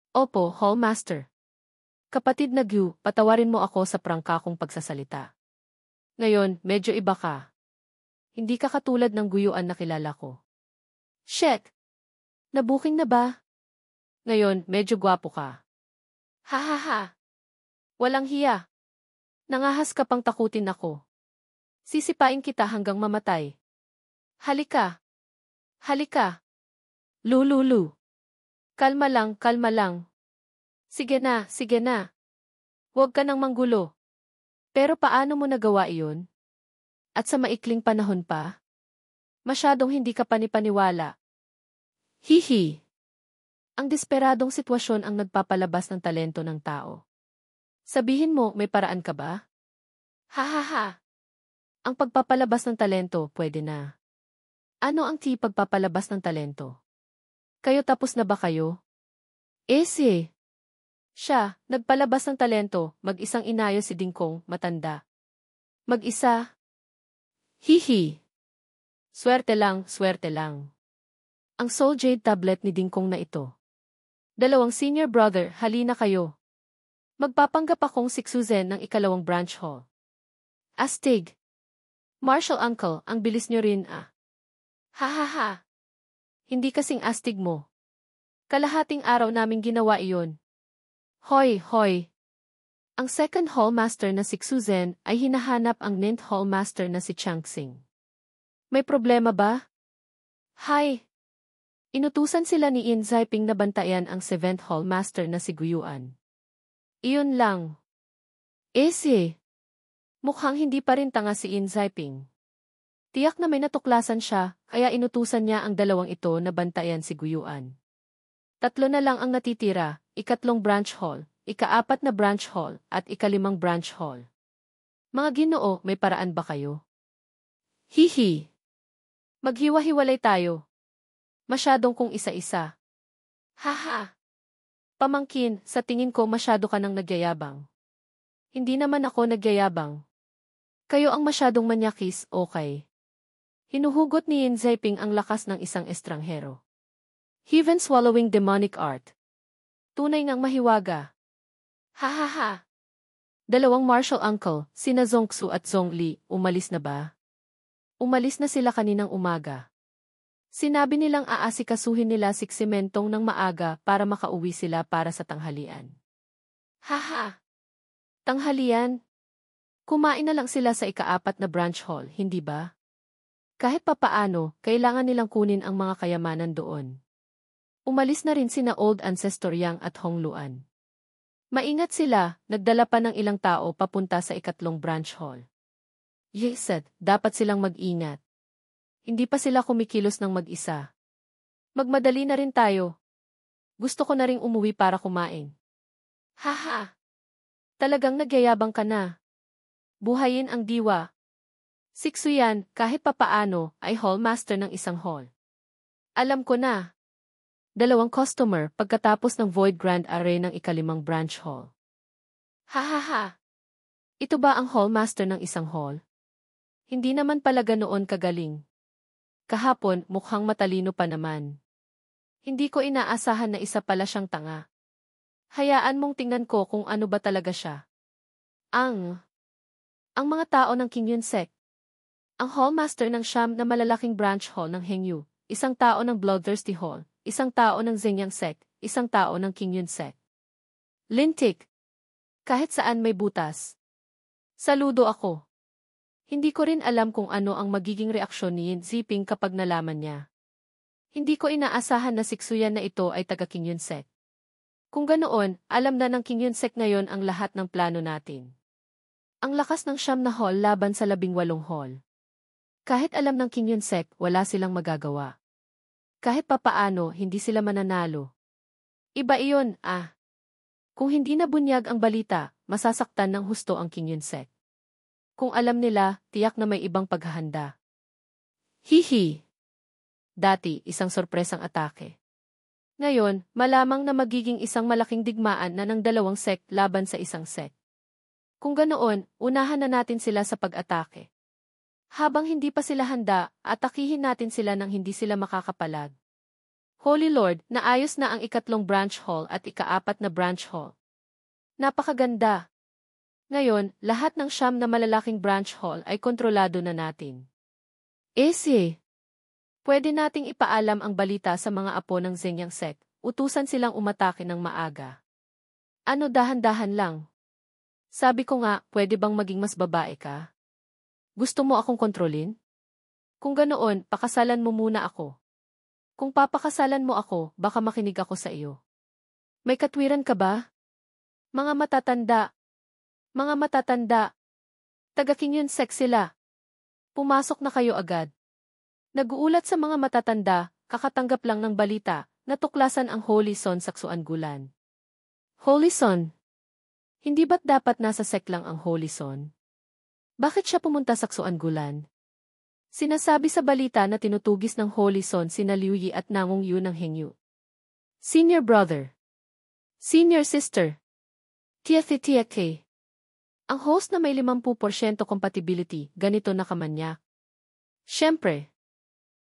Speaker 1: Opo, Hallmaster. Kapatid na Gyu, patawarin mo ako sa prangka kong pagsasalita. Ngayon, medyo iba ka. Hindi ka katulad ng Guyuan na kilala ko. Shit! Nabuking na ba? Ngayon, medyo gwapo ka. Ha ha ha! Walang hiya. Nangahas ka pang takutin ako. Sisipain kita hanggang mamatay. Halika. Halika. Lululu. Kalma lang, kalma lang. Sige na, sige na. Huwag ka nang manggulo. Pero paano mo nagawa iyon? At sa maikling panahon pa? Masyadong hindi ka panipaniwala. Hihi. Ang desperadong sitwasyon ang nagpapalabas ng talento ng tao. Sabihin mo, may paraan ka ba? Ha ha ha. Ang pagpapalabas ng talento, pwede na. Ano ang pagpapalabas ng talento? Kayo tapos na ba kayo? Siya, nagpalabas ng talento, mag-isang inayo si Dingkong, matanda. Mag-isa? Hihi. Swerte lang, swerte lang. Ang Soul Jade tablet ni Dingkong na ito. Dalawang senior brother, halina kayo. Magpapanggap akong siksuzen ng ikalawang branch hall. Astig. Marshall Uncle, ang bilis nyo rin Ha ha ha. Hindi kasing astig mo. Kalahating araw naming ginawa iyon. Hoy, hoy. Ang second hallmaster na si Xuzen ay hinahanap ang ninth hallmaster na si Changxing. May problema ba? Hay. Inutusan sila ni In Zaiping na bantayan ang seventh hallmaster na si Guyuan. Iyon lang. Mukhang hindi pa rin tanga si In Zaiping. Tiyak na may natuklasan siya, kaya inutusan niya ang dalawang ito na bantayan si Guyuan. 3 na lang ang natitira, ikatlong branch hall, ika-4 na branch hall, at ika-5 branch hall. Mga Ginoo, may paraan ba kayo? Hihi. Maghiwa-hiwalay tayo. Masyadong kung isa-isa. Haha. Pamangkin, sa tingin ko masyado ka nang nagyayabang. Hindi naman ako nagyayabang. Kayo ang masyadong manyakis, okay? Hinuhugot ni Yin Zaiping ang lakas ng isang estranghero. Heaven swallowing demonic art. Tunay ngang mahiwaga. Ha ha ha. Dalawang martial uncle, sina Zongxu at Zhongli, umalis na ba? Umalis na sila kaninang umaga. Sinabi nilang aasikasuhin nila si Ximentong ng maaga para makauwi sila para sa tanghalian. Haha. Tanghalian? Kumain na lang sila sa ika-4 na branch hall, hindi ba? Kahit papaano, kailangan nilang kunin ang mga kayamanan doon. Umalis na rin sina Old Ancestor Yang at Hong Luan. Maingat sila, nagdala pa ng ilang tao papunta sa ikatlong branch hall. Yesed, dapat silang mag-ingat. Hindi pa sila kumikilos ng mag-isa. Magmadali na rin tayo. Gusto ko na ring umuwi para kumain. Haha. Talagang nagyayabang ka na. Buhayin ang diwa. Sikso yan, kahit papaano, ay hallmaster ng isang hall. Alam ko na. 2 customer pagkatapos ng Void Grand Array ng ika-5 branch hall. Hahaha. Ito ba ang hallmaster ng isang hall? Hindi naman pala ganoon kagaling. Kahapon, mukhang matalino pa naman. Hindi ko inaasahan na isa pala siyang tanga. Hayaan mong tingnan ko kung ano ba talaga siya. Ang mga tao ng King Yun Sect. Ang hallmaster ng Siyam na malalaking branch hall ng Hengyu, isang tao ng Bloodthirsty Hall, isang tao ng Zenyang Sect, isang tao ng King Yun Sect. Lintik. Kahit saan may butas. Saludo ako. Hindi ko rin alam kung ano ang magiging reaksyon ni Yin Ziping kapag nalaman niya. Hindi ko inaasahan na siksuyan na ito ay taga King Yun Sect. Kung ganoon, alam na ng King Yun Sect ngayon ang lahat ng plano natin. Ang lakas ng 9 laban sa 18 hall. Kahit alam ng King Yun-sek, wala silang magagawa. Kahit papaano, hindi sila mananalo. Iba iyon, Kung hindi nabunyag ang balita, masasaktan ng husto ang King Yun-sek. Kung alam nila, tiyak na may ibang paghahanda. Hihi! Dati, isang sorpresang atake. Ngayon, malamang na magiging isang malaking digmaan na ng 2 sek laban sa 1 sek. Kung ganoon, unahan na natin sila sa pag-atake. Habang hindi pa sila handa, atakihin natin sila nang hindi sila makakapalag. Holy Lord, naayos na ang 3 branch hall at 4 na branch hall. Napakaganda! Ngayon, lahat ng 9 na malalaking branch hall ay kontrolado na natin. Pwede nating ipaalam ang balita sa mga apo ng Zenyang Sek, utusan silang umatake ng maaga. Ano dahan-dahan lang? Sabi ko nga, pwede bang maging mas babae ka? Gusto mo akong kontrolin? Kung ganoon, pakasalan mo muna ako. Kung papakasalan mo ako, baka makinig ako sa iyo. May katwiran ka ba? Mga matatanda. Mga matatanda. Taga-King Yun-sek sila. Pumasok na kayo agad. Naguulat sa mga matatanda, kakatanggap lang ng balita, natuklasan ang Holy Son sa Ksuan-gulan. Holy Son? Hindi ba't dapat nasa sek lang ang Holy Son? Bakit siya pumunta sa Ksuan-gulan? Sinasabi sa balita na tinutugis ng Holy Son sina Liu Yi at Nangong Yu ng Hengyu. Senior brother. Senior sister. Tia K. Ang host na may 50% compatibility, ganito nakamanyak. Siyempre.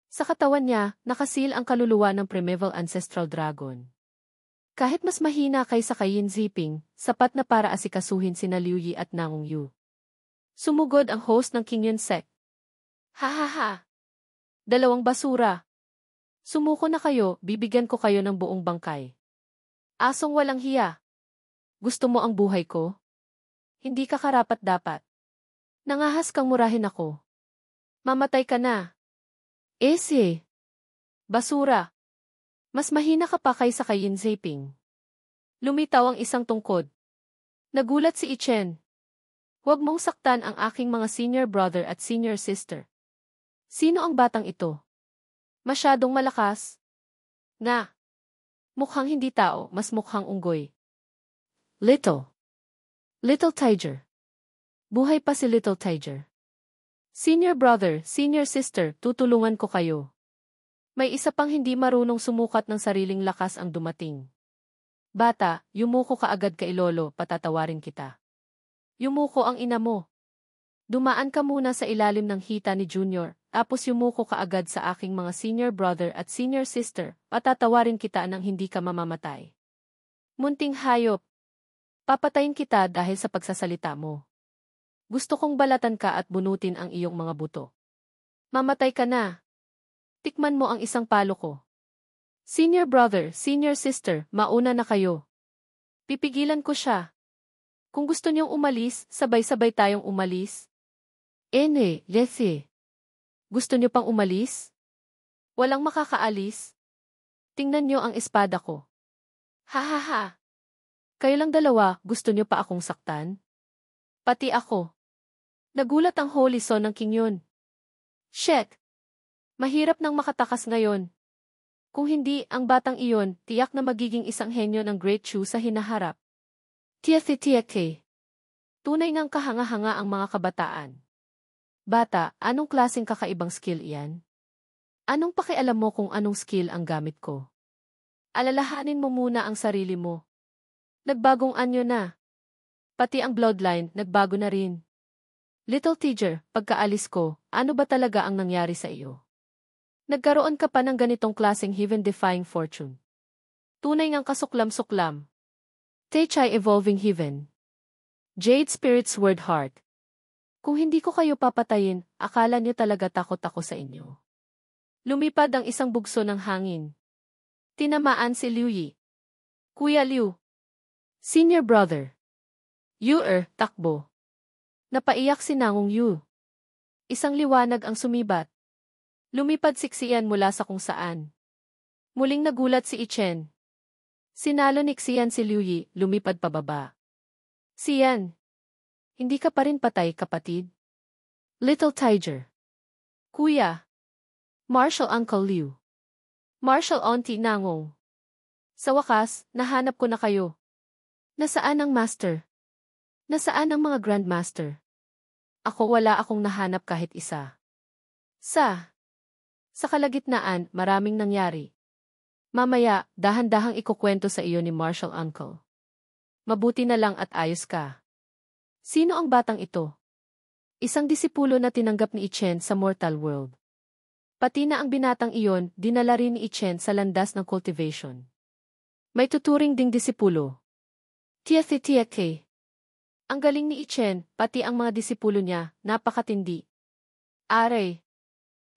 Speaker 1: Sa katawan niya, nakasil ang kaluluwa ng primeval ancestral dragon. Kahit mas mahina kaysa kay Yin Ziping, sapat na para asikasuhin sina Liu Yi at Nangong Yu. Sumugod ang host ng King Yun-sek. Ha! 2 basura. Sumuko na kayo, bibigyan ko kayo ng buong bangkay. Asong walang hiya. Gusto mo ang buhay ko? Hindi ka karapat-dapat. Nangahas kang murahin ako. Mamatay ka na. Basura. Mas mahina ka pa kaysa kay Yin Ziping. Lumitaw ang isang tungkod. Nagulat si Ichen. Huwag mong saktan ang aking mga senior brother at senior sister. Sino ang batang ito? Masyadong malakas? Nga. Mukhang hindi tao, mas mukhang unggoy. Little Tiger. Buhay pa si Little Tiger. Senior brother, senior sister, tutulungan ko kayo. May isa pang hindi marunong sumukat ng sariling lakas ang dumating. Bata, yumuko ka agad kay lolo, patatawarin kita. Yumuko ang ina mo. Dumaan ka muna sa ilalim ng hita ni Junior, tapos yumuko ka agad sa aking mga senior brother at senior sister, patatawarin kita nang hindi ka mamamatay. Munting hayop. Papatayin kita dahil sa pagsasalita mo. Gusto kong balatan ka at bunutin ang iyong mga buto. Mamatay ka na. Tikman mo ang isang palo ko. Senior brother, senior sister, mauna na kayo. Pipigilan ko siya. Kung gusto niyong umalis, sabay-sabay tayong umalis. Gusto niyo pang umalis? Walang makakaalis. Tingnan niyo ang espada ko. Ha. Kayo lang 2, gusto niyo pa akong saktan? Pati ako. Nagulat ang Holy Son ng King Yun. Shit! Mahirap nang makatakas ngayon. Kung hindi, ang batang iyon, tiyak na magiging isang henyo ng Great Chu sa hinaharap. Tia K. Tunay ngang kahanga-hanga ang mga kabataan. Bata, anong klaseng kakaibang skill iyan? Anong pakialam mo kung anong skill ang gamit ko? Alalahanin mo muna ang sarili mo. Nagbagong anyo na. Pati ang bloodline, nagbago na rin. Little Tiger, pagkaalis ko, ano ba talaga ang nangyari sa iyo? Nagkaroon ka pa ng ganitong klaseng heaven-defying fortune. Tunay ngang kasuklam-suklam. Techai Evolving Heaven. Jade Spirit's Word Heart. Kung hindi ko kayo papatayin, akala niyo talaga takot ako sa inyo. Lumipad ang isang bugso ng hangin. Tinamaan si Liu Yi. Kuya Liu. Senior brother. Takbo. Napaiyak si Nangong Yu. Isang liwanag ang sumibat. Lumipad siksiyan mula sa kung saan. Muling nagulat si Ichen. Sinalo ni Xian si Liu Yi, lumipad pababa. Xian. Hindi ka pa rin patay, kapatid? Little Tiger. Kuya. Marshal Uncle Liu. Marshal Auntie Nangong. Sa wakas, nahanap ko na kayo. Nasaan ang master? Nasaan ang mga grandmaster? Ako wala akong nahanap kahit isa. Sa kalagitnaan, maraming nangyari. Mamaya, dahan-dahang ikukwento sa iyo ni Marshal Uncle. Mabuti na lang at ayos ka. Sino ang batang ito? Isang disipulo na tinanggap ni Ichen sa mortal world. Pati na ang binatang iyon, dinala rin ni Ichen sa landas ng cultivation. May tuturing ding disipulo. Tia K. Ang galing ni Ichen, pati ang mga disipulo niya, napakatindi. Aray.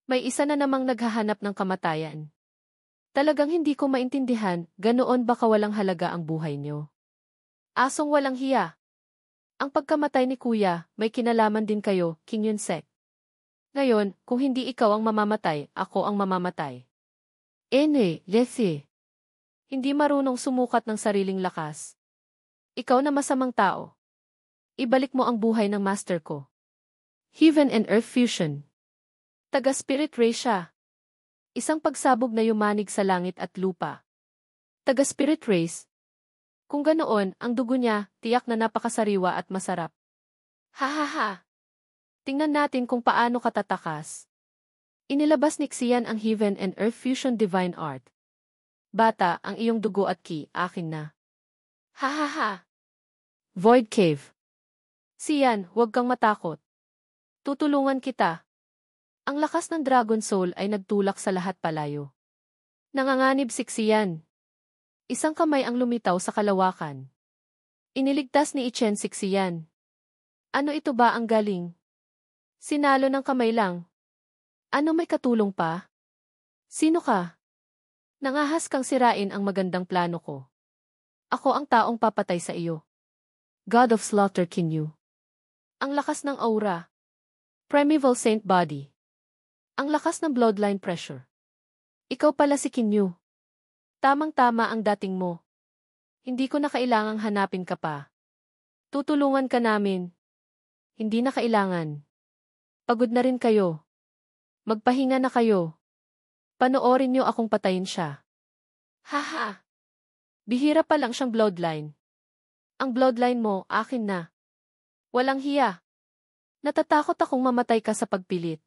Speaker 1: May isa na namang naghahanap ng kamatayan. Talagang hindi ko maintindihan, ganoon ba kawalang halaga ang buhay niyo? Asong walang hiya. Ang pagkamatay ni Kuya, may kinalaman din kayo, King Yunsek. Ngayon, kung hindi ikaw ang mamamatay, ako ang mamamatay. Leslie. Hindi marunong sumukat ng sariling lakas. Ikaw na masamang tao. Ibalik mo ang buhay ng master ko. Heaven and Earth Fusion. Taga-spirit ray siya. Isang pagsabog na yumanig sa langit at lupa. Taga-spirit rays. Kung ganoon, ang dugo niya, tiyak na napakasariwa at masarap. Ha. Tingnan natin kung paano katatakas. Inilabas ni Xian ang Heaven and Earth Fusion Divine Art. Bata, ang iyong dugo at ki, akin na. Ha. Void Cave. Xian, huwag kang matakot. Tutulungan kita. Ang lakas ng Dragon Soul ay nagtulak sa lahat palayo. Nanganganib si Xian. Isang kamay ang lumitaw sa kalawakan. Iniligtas ni Ichen si Xian. Ano ito ba ang galing? Sinalo ng kamay lang. Ano may katulong pa? Sino ka? Nangahas kang sirain ang magandang plano ko. Ako ang taong papatay sa iyo. God of Slaughter Kinyu. Ang lakas ng aura. Primeval Saint Body. Ang lakas ng bloodline pressure. Ikaw pala si Kinyu. Tamang-tama ang dating mo. Hindi ko na kailangang hanapin ka pa. Tutulungan ka namin. Hindi na kailangan. Pagod na rin kayo. Magpahinga na kayo. Panoorin niyo akong patayin siya. Ha. Bihira pa lang siyang bloodline. Ang bloodline mo, akin na. Walang hiya. Natatakot akong mamatay ka sa pagpilit.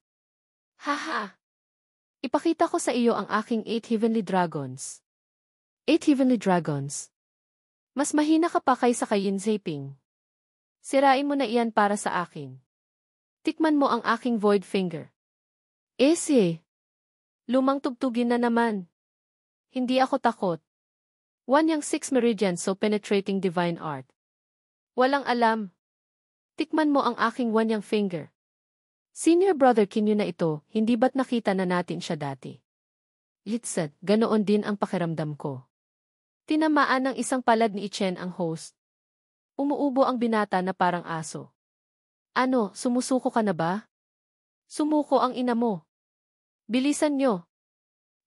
Speaker 1: Ha. Ipakita ko sa iyo ang aking 8 Heavenly Dragons. 8 Heavenly Dragons. Mas mahina ka pa kaysa kay Yin Zaping. Sirain mo na iyan para sa akin. Tikman mo ang aking Void Finger. Lumang tugtugin na naman. Hindi ako takot. One yang 6 meridians so penetrating divine art. Walang alam. Tikman mo ang aking one yang finger. Senior brother Kinyu na ito, hindi ba't nakita na natin siya dati? Litsad, ganoon din ang pakiramdam ko. Tinamaan ng isang palad ni Ichen ang host. Umuubo ang binata na parang aso. Ano, sumusuko ka na ba? Sumuko ang ina mo. Bilisan nyo.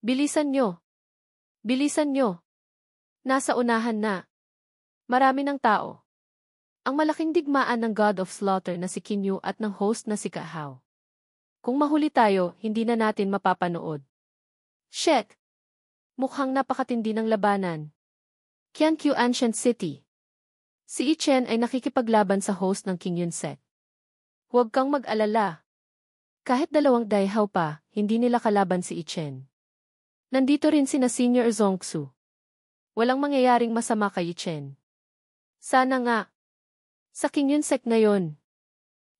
Speaker 1: Bilisan nyo. Bilisan nyo. Nasa unahan na. Marami ng tao. Ang malaking digmaan ng God of Slaughter na si Kinyu at ng host na si Kahao. Kung mahuli tayo, hindi na natin mapapanood. Shit! Mukhang napakatindi ng labanan. Qiankyu Ancient City. Si Ichen ay nakikipaglaban sa host ng King Yunsek. Huwag kang mag-alala. Kahit 2 daihaw pa, hindi nila kalaban si Ichen. Nandito rin sina Senior Zongsu. Walang mangyayaring masama kay Ichen. Sana nga. Sa King Yunsek ngayon,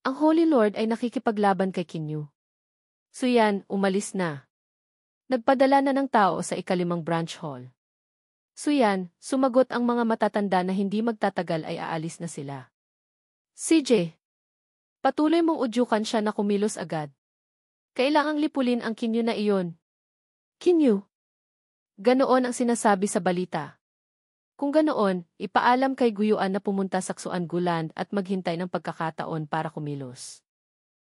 Speaker 1: ang Holy Lord ay nakikipaglaban kay Kinyu. Suyan, umalis na. Nagpadala na ng tao sa ika-5 branch hall. Suyan, sumagot ang mga matatanda na hindi magtatagal ay aalis na sila. CJ, patuloy mong udyukan siya na kumilos agad. Kailangang lipulin ang Kinyu na iyon. Kinyu? Ganoon ang sinasabi sa balita. Kung ganoon, ipaalam kay Guyuan na pumunta sa Xuan Guland at maghintay ng pagkakataon para kumilos.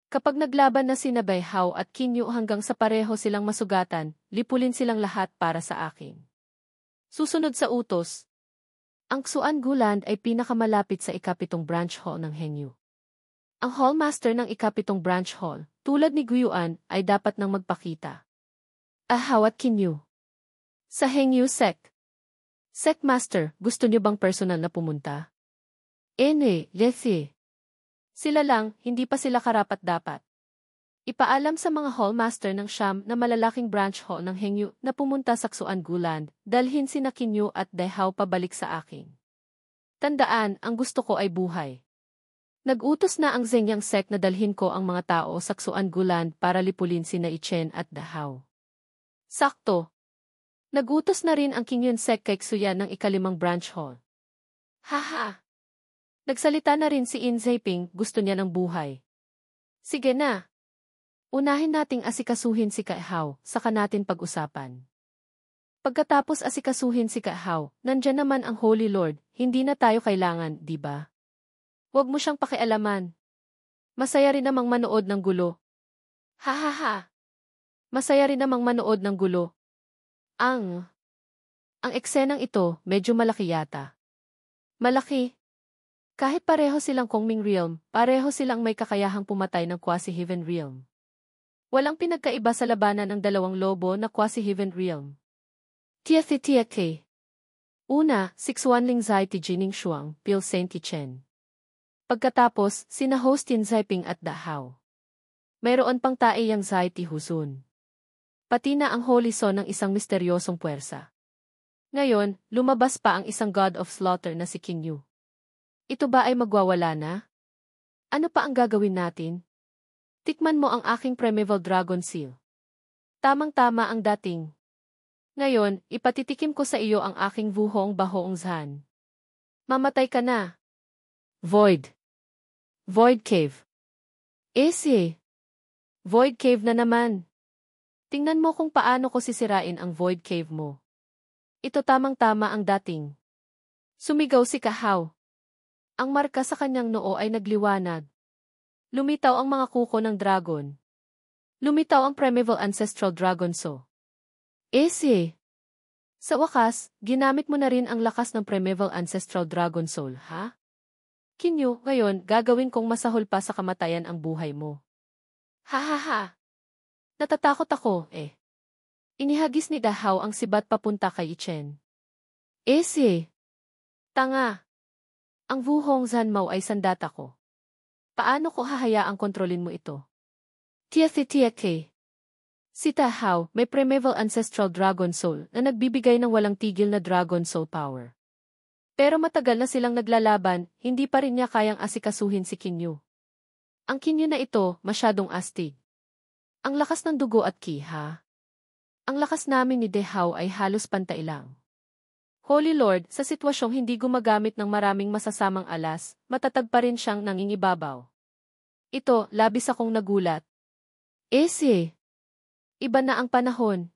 Speaker 1: Kapag naglaban na sina Beihao at Kinyu hanggang sa pareho silang masugatan, lipulin silang lahat para sa akin. Susunod sa utos. Ang Xuan Guland ay pinakamalapit sa ika-7 branch hall ng Henyu. Ang hallmaster ng ikapitong branch hall, tulad ni Guyuan, ay dapat nang magpakita. Ahawat Kinyu. Sa Hengyu Sec. Secmaster, gusto niyo bang personal na pumunta? Let's. Sila lang, hindi pa sila karapat-dapat. Ipaalam sa mga hallmaster ng Siyam na malalaking branch hall ng Hengyu na pumunta sa Ksuan Guland, dalhin sina Kinyu at Daehao pabalik sa akin. Tandaan, ang gusto ko ay buhay. Nag-utos na ang Zengyang Sec na dalhin ko ang mga tao sa Ksuan Guland para lipulin sina Ichen at Daehao. Sakto. Nag-utos na rin ang Kingyun Sec kay Ksuyan ng ikalimang branch hall. Haha. Nagsalita na rin si In Zaiping, gusto niya ng buhay. Sige na. Unahin nating asikasuhin si Kaihao, saka natin pag-usapan. Pagkatapos asikasuhin si Kaihao, nandyan naman ang Holy Lord, hindi na tayo kailangan, di ba? Huwag mo siyang pakialaman. Masaya rin namang manood ng gulo. Hahaha. Masaya rin namang manood ng gulo. Ang eksenang ito, medyo malaki yata. Malaki. Kahit pareho silang Kongming Realm, pareho silang may kakayahang pumatay ng Quasi-Heaven Realm. Walang pinagkaiba sa labanan ng dalawang lobo na Quasi-Heaven Realm. Tiathitiake. Una, 6-1 Zai Ti Jining Shuang, Pil Saint Chen. Pagkatapos, sina Hostin Zaiping at Daehao. Mayroon pang tae yang Zai Ti Husun. Pati na ang Holy Son ng isang misteryosong puwersa. Ngayon, lumabas pa ang isang God of Slaughter na si Kinyu. Ito ba ay magwawala na? Ano pa ang gagawin natin? Tikman mo ang aking Primeval Dragon Seal. Tamang-tama ang dating. Ngayon, ipatitikim ko sa iyo ang aking Wuhong Bahoong Zhan. Mamatay ka na. Void. Void Cave. Void Cave na naman. Tingnan mo kung paano ko sisirain ang Void Cave mo. Ito tamang-tama ang dating. Sumigaw si Kaihao. Ang marka sa kanyang noo ay nagliwanag. Lumitaw ang mga kuko ng dragon. Lumitaw ang Primeval Ancestral Dragon So. Sa wakas, ginamit mo na rin ang lakas ng Primeval Ancestral Dragon Soul, ha? Kinyu, ngayon, gagawin kong masahol pa sa kamatayan ang buhay mo. Hahaha. Natatakot ako, Inihagis ni Daehao ang sibat papunta kay Ichen. Tanga. Ang Wuhong Zhan Mao ay sandata ko. Paano ko hahayaang kontrolin mo ito? Tiathitiake. Si Daehao, may Primeval Ancestral Dragon Soul na nagbibigay ng walang tigil na Dragon Soul Power. Pero matagal na silang naglalaban, hindi pa rin niya kayang asikasuhin si Kinyu. Ang Kinyu na ito, masyadong astig. Ang lakas ng dugo at ki, ha? Ang lakas namin ni Daehao ay halos pantay lang. Holy Lord, sa sitwasyong hindi gumagamit ng maraming masasamang alas, matatag pa rin siyang nangingibabaw. Ito, labis akong nagulat. Iba na ang panahon.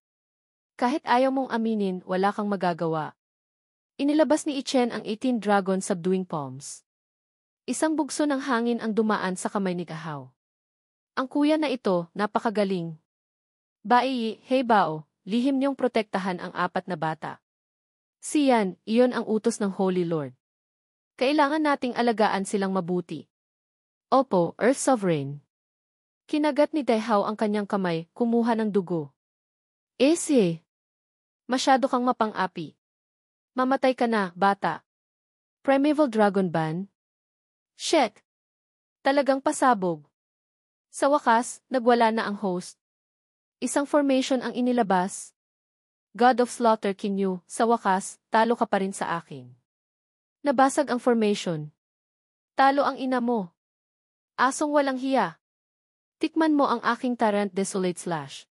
Speaker 1: Kahit ayaw mong aminin, wala kang magagawa. Inilabas ni Ichen ang 18 Dragon Subduing Palms. Isang bugso ng hangin ang dumaan sa kamay ni Kaihao. Ang kuya na ito, napakagaling. Bai, hey bao, lihim niyong protektahan ang 4 na bata. Siyan, iyon ang utos ng Holy Lord. Kailangan nating alagaan silang mabuti. Opo, Earth Sovereign. Kinagat ni Daehao ang kanyang kamay, kumuha ng dugo. Masyado kang mapang-api. Mamatay ka na, bata. Primeval Dragon Ban? Shit! Talagang pasabog. Sa wakas, nagwala na ang host. Isang formation ang inilabas. God of Slaughter Kinyu, sa wakas, talo ka pa rin sa akin. Nabasag ang formation. Talo ang ina mo. Asong walang hiya. Tikman mo ang aking Tarrant Desolate Slash.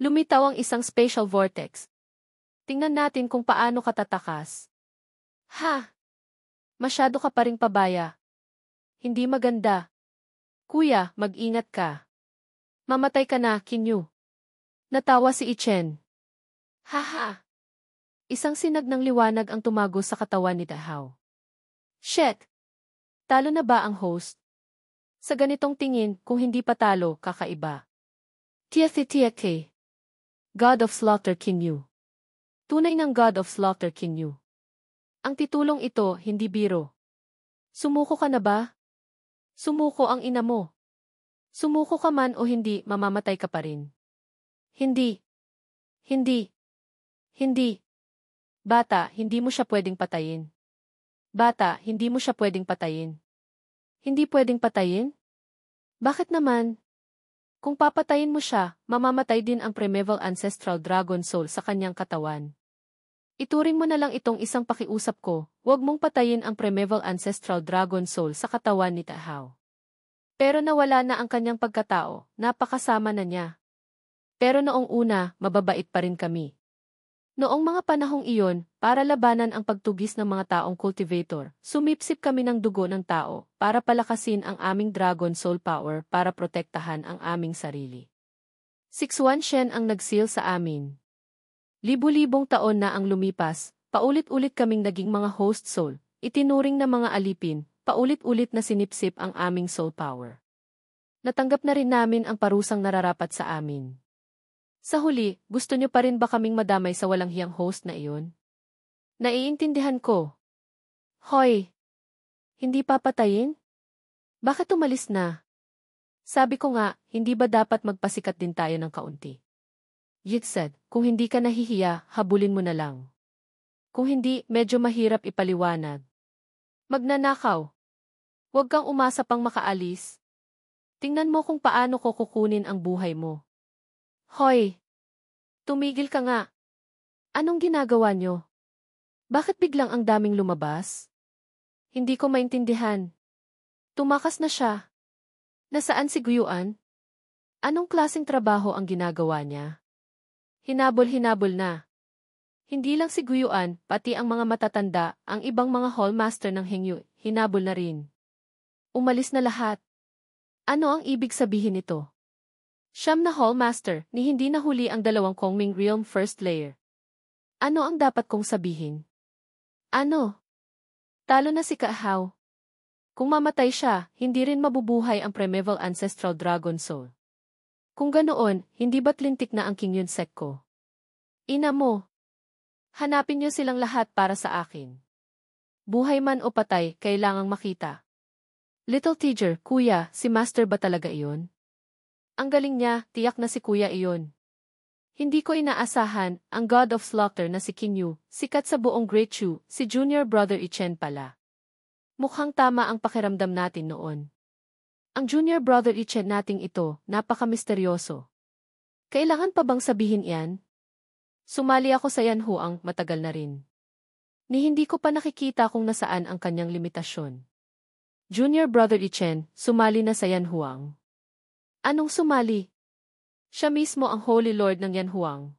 Speaker 1: Lumitaw ang isang spatial vortex. Tingnan natin kung paano ka tatakas. Ha! Masyado ka pa ring pabaya. Hindi maganda. Kuya, mag-ingat ka. Mamatay ka na, Kinyu. Natawa si Ichen. Haha! Isang sinag ng liwanag ang tumagos sa katawan ni Daehao. Shit! Talo na ba ang host? Sa ganitong tingin, kung hindi pa talo, kakaiba. Tiathitiake. God of Slaughter Kinyu. Tunay ng God of Slaughter Kinyu. Ang titulong ito, hindi biro. Sumuko ka na ba? Sumuko ang ina mo. Sumuko ka man o hindi, mamamatay ka pa rin. Hindi. Hindi. Hindi. Bata, hindi mo siya pwedeng patayin. Bata, hindi mo siya pwedeng patayin. Hindi pwedeng patayin? Bakit naman? Kung papatayin mo siya, mamamatay din ang primeval ancestral dragon soul sa kanyang katawan. Ituring mo na lang itong isang pakiusap ko, huwag mong patayin ang primeval ancestral dragon soul sa katawan ni Tahao. Pero nawala na ang kanyang pagkatao, napakasama na niya. Pero noong una, mababait pa rin kami. Noong mga panahong iyon, para labanan ang pagtugis ng mga taong cultivator, sumipsip kami ng dugo ng tao para palakasin ang aming dragon soul power para protektahan ang aming sarili. 6-1 Shen ang nagsil sa amin. Libu-libong taon na ang lumipas, paulit-ulit kaming naging mga host soul, itinuring na mga alipin, paulit-ulit na sinipsip ang aming soul power. Natanggap na rin namin ang parusang nararapat sa amin. Sa huli, gusto niyo pa rin ba kaming madamay sa walang hiyang host na iyon? Naiintindihan ko. Hoy! Hindi papatayin? Bakit umalis na? Sabi ko nga, hindi ba dapat magpasikat din tayo ng kaunti? Yit said, kung hindi ka nahihiya, habulin mo na lang. Kung hindi, medyo mahirap ipaliwanag. Magnanakaw. Huwag kang umasa pang makaalis. Tingnan mo kung paano ko kukunin ang buhay mo. Hoy! Tumigil ka nga. Anong ginagawa nyo? Bakit biglang ang daming lumabas? Hindi ko maintindihan. Tumakas na siya. Nasaan si Guyuan? Anong klaseng trabaho ang ginagawa niya? Hinabol-hinabol na. Hindi lang si Guyuan, pati ang mga matatanda, ang ibang mga hallmaster ng Hengyu, hinabol na rin. Umalis na lahat. Ano ang ibig sabihin nito? Siyam na hallmaster, ni hindi nahuli ang dalawang Kongming Realm First Layer. Ano ang dapat kong sabihin? Ano? Talo na si Kahao. Kung mamatay siya, hindi rin mabubuhay ang primeval ancestral dragon soul. Kung ganoon, hindi ba't lintik na ang King Yunsek ko? Ina mo. Hanapin niyo silang lahat para sa akin. Buhay man o patay, kailangang makita. Little teacher, kuya, si Master ba talaga iyon? Ang galing niya, tiyak na si kuya iyon. Hindi ko inaasahan, ang God of Slaughter na si King Yu, sikat sa buong Great Chu, si Junior Brother Ichen pala. Mukhang tama ang pakiramdam natin noon. Ang Junior Brother Ichen nating ito, napaka-misteryoso. Kailangan pa bang sabihin iyan? Sumali ako sa Yanhuang matagal na rin. Ni hindi ko pa nakikita kung nasaan ang kanyang limitasyon. Junior Brother Ichen, sumali na sa Yanhuang. Anong sumali? Siya mismo ang Holy Lord ng Yanhuang.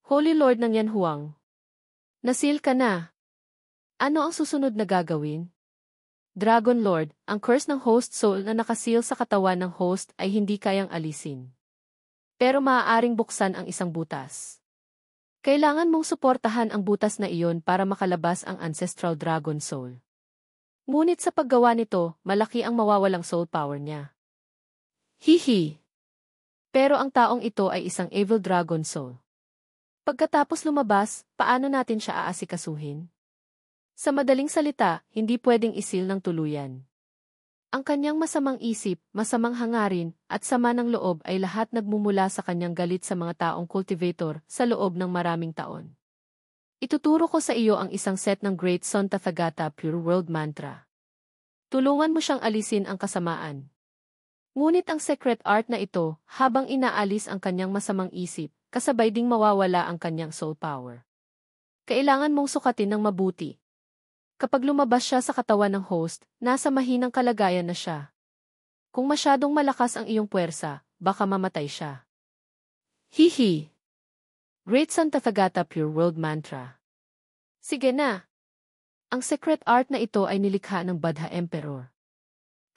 Speaker 1: Holy Lord ng Yanhuang. Nasil ka na. Ano ang susunod na gagawin? Dragon Lord, ang curse ng host soul na nakasil sa katawan ng host ay hindi kayang alisin. Pero maaaring buksan ang isang butas. Kailangan mong suportahan ang butas na iyon para makalabas ang ancestral dragon soul. Ngunit sa paggawa nito, malaki ang mawawalang soul power niya. Hihi! Pero ang taong ito ay isang evil dragon soul. Pagkatapos lumabas, paano natin siya aasikasuhin? Sa madaling salita, hindi pwedeng isil ng tuluyan. Ang kanyang masamang isip, masamang hangarin, at sama ng loob ay lahat nagmumula sa kanyang galit sa mga taong cultivator sa loob ng maraming taon. Ituturo ko sa iyo ang isang set ng Great Son Tathagata Pure World Mantra. Tulungan mo siyang alisin ang kasamaan. Ngunit ang secret art na ito, habang inaalis ang kanyang masamang isip, kasabay ding mawawala ang kanyang soul power. Kailangan mong sukatin ng mabuti. Kapag lumabas siya sa katawan ng host, nasa mahinang kalagayan na siya. Kung masyadong malakas ang iyong puwersa, baka mamatay siya. Hihi! Great Son Tathagata Pure World Mantra. Sige na! Ang secret art na ito ay nilikha ng Buddha Emperor.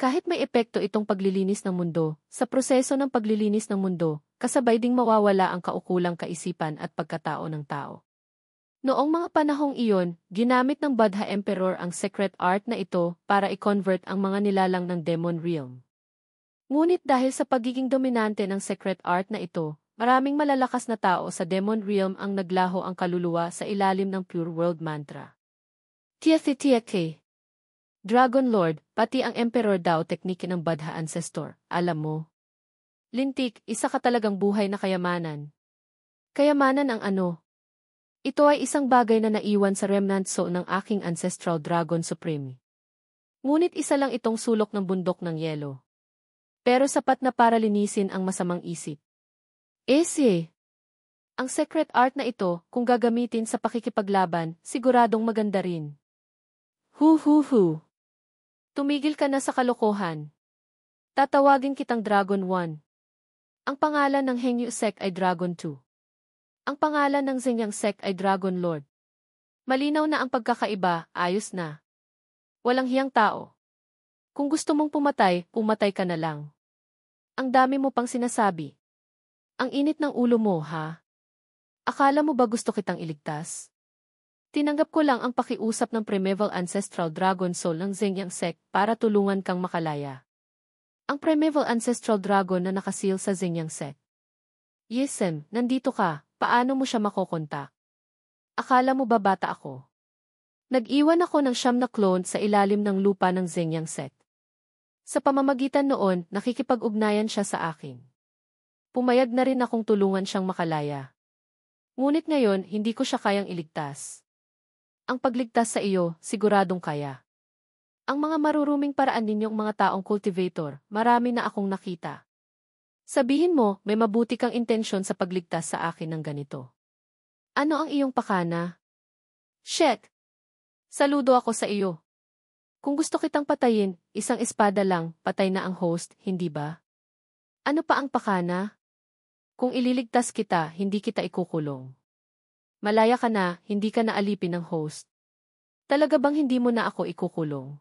Speaker 1: Kahit may epekto itong paglilinis ng mundo, sa proseso ng paglilinis ng mundo, kasabay ding mawawala ang kaukulang kaisipan at pagkatao ng tao. Noong mga panahong iyon, ginamit ng Buddha Emperor ang secret art na ito para i-convert ang mga nilalang ng Demon Realm. Ngunit dahil sa pagiging dominante ng secret art na ito, maraming malalakas na tao sa Demon Realm ang naglaho ang kaluluwa sa ilalim ng Pure World Mantra. Tiathitiake. Dragon Lord, pati ang Emperor daw teknike ng Badha Ancestor, alam mo. Lintik, isa ka talagang buhay na kayamanan. Kayamanan ang ano? Ito ay isang bagay na naiwan sa remnant soul ng aking Ancestral Dragon Supreme. Ngunit isa lang itong sulok ng bundok ng yelo. Pero sapat na para linisin ang masamang isip. Ese! Ang secret art na ito, kung gagamitin sa pakikipaglaban, siguradong maganda rin. Hu. Tumigil ka na sa kalokohan. Tatawagin kitang Dragon 1. Ang pangalan ng Hengyu Sect ay Dragon 2. Ang pangalan ng Zenyang Sect ay Dragon Lord. Malinaw na ang pagkakaiba, ayos na. Walang hiyang tao. Kung gusto mong pumatay, pumatay ka na lang. Ang dami mo pang sinasabi. Ang init ng ulo mo, ha? Akala mo ba gusto kitang iligtas? Tinanggap ko lang ang pakiusap ng Primeval Ancestral Dragon Soul ng Zenyang Sect para tulungan kang makalaya. Ang Primeval Ancestral Dragon na nakasil sa Zenyang Sect. Yesem, nandito ka, paano mo siya makokontak? Akala mo ba bata ako? Nag-iwan ako ng 9 na clone sa ilalim ng lupa ng Zenyang Sect. Sa pamamagitan noon, nakikipag-ugnayan siya sa akin. Pumayag na rin akong tulungan siyang makalaya. Ngunit ngayon, hindi ko siya kayang iligtas. Ang pagligtas sa iyo, siguradong kaya. Ang mga maruruming paraan ninyong mga taong cultivator, marami na akong nakita. Sabihin mo, may mabuti kang intensyon sa pagligtas sa akin ng ganito. Ano ang iyong pakana? Shit! Saludo ako sa iyo. Kung gusto kitang patayin, isang espada lang, patay na ang host, hindi ba? Ano pa ang pakana? Kung ililigtas kita, hindi kita ikukulong. Malaya ka na, hindi ka na alipin ng host. Talaga bang hindi mo na ako ikukulong?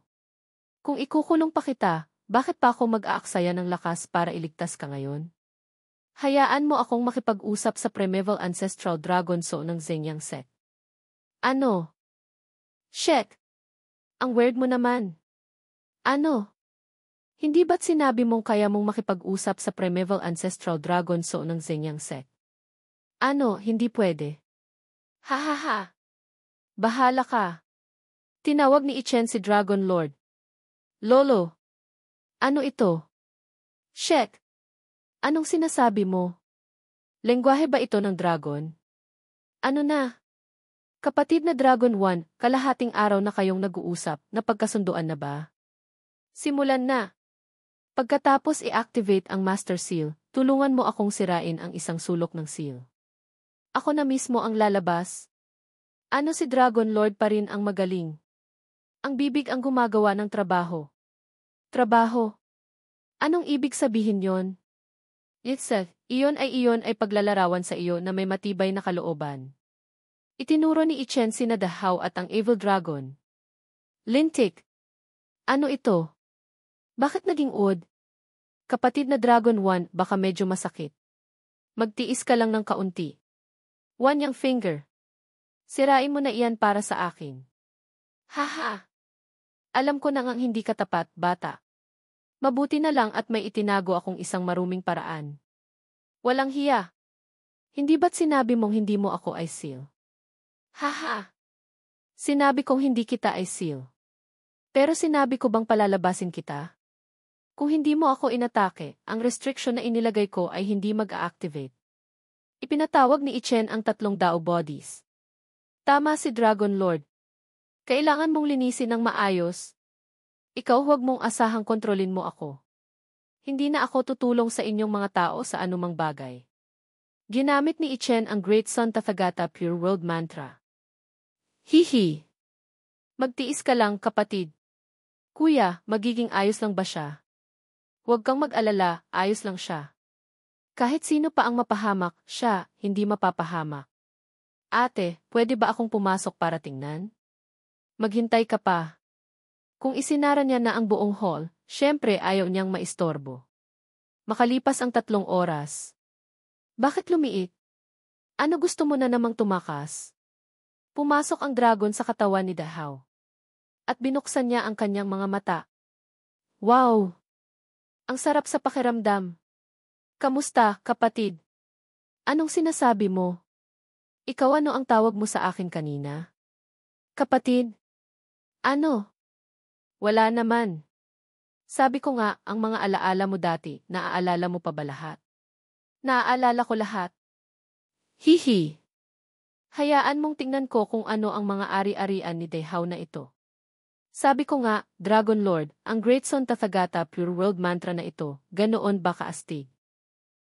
Speaker 1: Kung ikukulong pa kita, bakit pa ako mag-aaksaya ng lakas para iligtas ka ngayon? Hayaan mo akong makipag-usap sa Primeval Ancestral Dragon Soul ng Zenyang Sect. Ano? Shit! Ang weird mo naman. Ano? Hindi ba't sinabi mong kaya mong makipag-usap sa Primeval Ancestral Dragon Soul ng Zenyang Sect? Ano, hindi pwede? Ha. Bahala ka. Tinawag ni Ichen si Dragon Lord. Lolo. Ano ito? Shit. Anong sinasabi mo? Lengguwahe ba ito ng dragon? Ano na? Kapatid na Dragon 1, kalahating araw na kayong nag-uusap, napagkasunduan na ba? Simulan na. Pagkatapos i-activate ang Master Seal, tulungan mo akong sirain ang isang sulok ng seal. Ako na mismo ang lalabas. Ano si Dragon Lord pa rin ang magaling? Ang bibig ang gumagawa ng trabaho. Trabaho? Anong ibig sabihin yon? Iyon ay paglalarawan sa iyo na may matibay na kalooban. Itinuro ni Ichen sina Dahaw at ang Evil Dragon. Lintik. Ano ito? Bakit naging odd? Kapatid na Dragon 1, baka medyo masakit. Magtiis ka lang ng kaunti. One yang finger. Sirain mo na iyan para sa akin. Haha. Alam ko na ngang hindi ka tapat, bata. Mabuti na lang at may itinago akong isang maruming paraan. Walang hiya. Hindi ba't sinabi mong hindi mo ako ay seal? Haha. Sinabi kong hindi kita ay seal. Pero sinabi ko bang palalabasin kita? Kung hindi mo ako inatake, ang restriction na inilagay ko ay hindi mag-a-activate. Ipinatawag ni Ichen ang 3 Dao bodies. Tama si Dragon Lord. Kailangan mong linisin ng maayos. Ikaw huwag mong asahang kontrolin mo ako. Hindi na ako tutulong sa inyong mga tao sa anumang bagay. Ginamit ni Ichen ang Great Sun Tathagata Pure World Mantra. Hihi. Magtiis ka lang, kapatid. Kuya, magiging ayos lang ba siya? Huwag kang mag-alala, ayos lang siya. Kahit sino pa ang mapahamak, siya, hindi mapapahamak. Ate, pwede ba akong pumasok para tingnan? Maghintay ka pa. Kung isinara niya na ang buong hall, syempre ayaw niyang maistorbo. Makalipas ang 3 oras. Bakit lumiit? Ano gusto mo na namang tumakas? Pumasok ang dragon sa katawan ni Dahaw. At binuksan niya ang kanyang mga mata. Wow! Ang sarap sa pakiramdam. Kamusta, kapatid? Anong sinasabi mo? Ikaw ano ang tawag mo sa akin kanina? Kapatid? Ano? Wala naman. Sabi ko nga, ang mga alaala mo dati, naaalala mo pa ba lahat? Naaalala ko lahat. Hihi. Hayaan mong tingnan ko kung ano ang mga ari-arian ni Dehaw na ito. Sabi ko nga, Dragon Lord, ang Great Son Tathagata Pure World Mantra na ito, ganoon ba kaastig?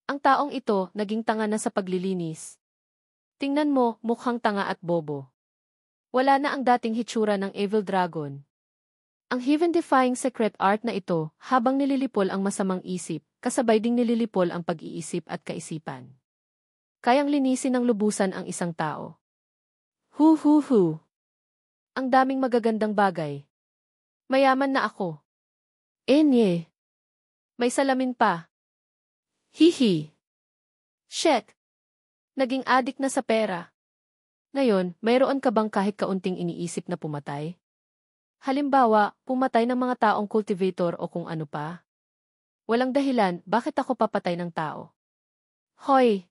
Speaker 1: Ang taong ito, naging tanga na sa paglilinis. Tingnan mo, mukhang tanga at bobo. Wala na ang dating hitsura ng Evil Dragon. Ang heaven-defying secret art na ito, habang nililipol ang masamang isip, kasabay ding nililipol ang pag-iisip at kaisipan. Kayang linisin ng lubusan ang isang tao. Hu. Ang daming magagandang bagay. Mayaman na ako. Enye. May salamin pa. Hihi. Shit. Naging adik na sa pera. Ngayon, mayroon ka bang kahit kaunting iniisip na pumatay? Halimbawa, pumatay ng mga taong cultivator o kung ano pa. Walang dahilan, bakit ako papatay ng tao? Hoy!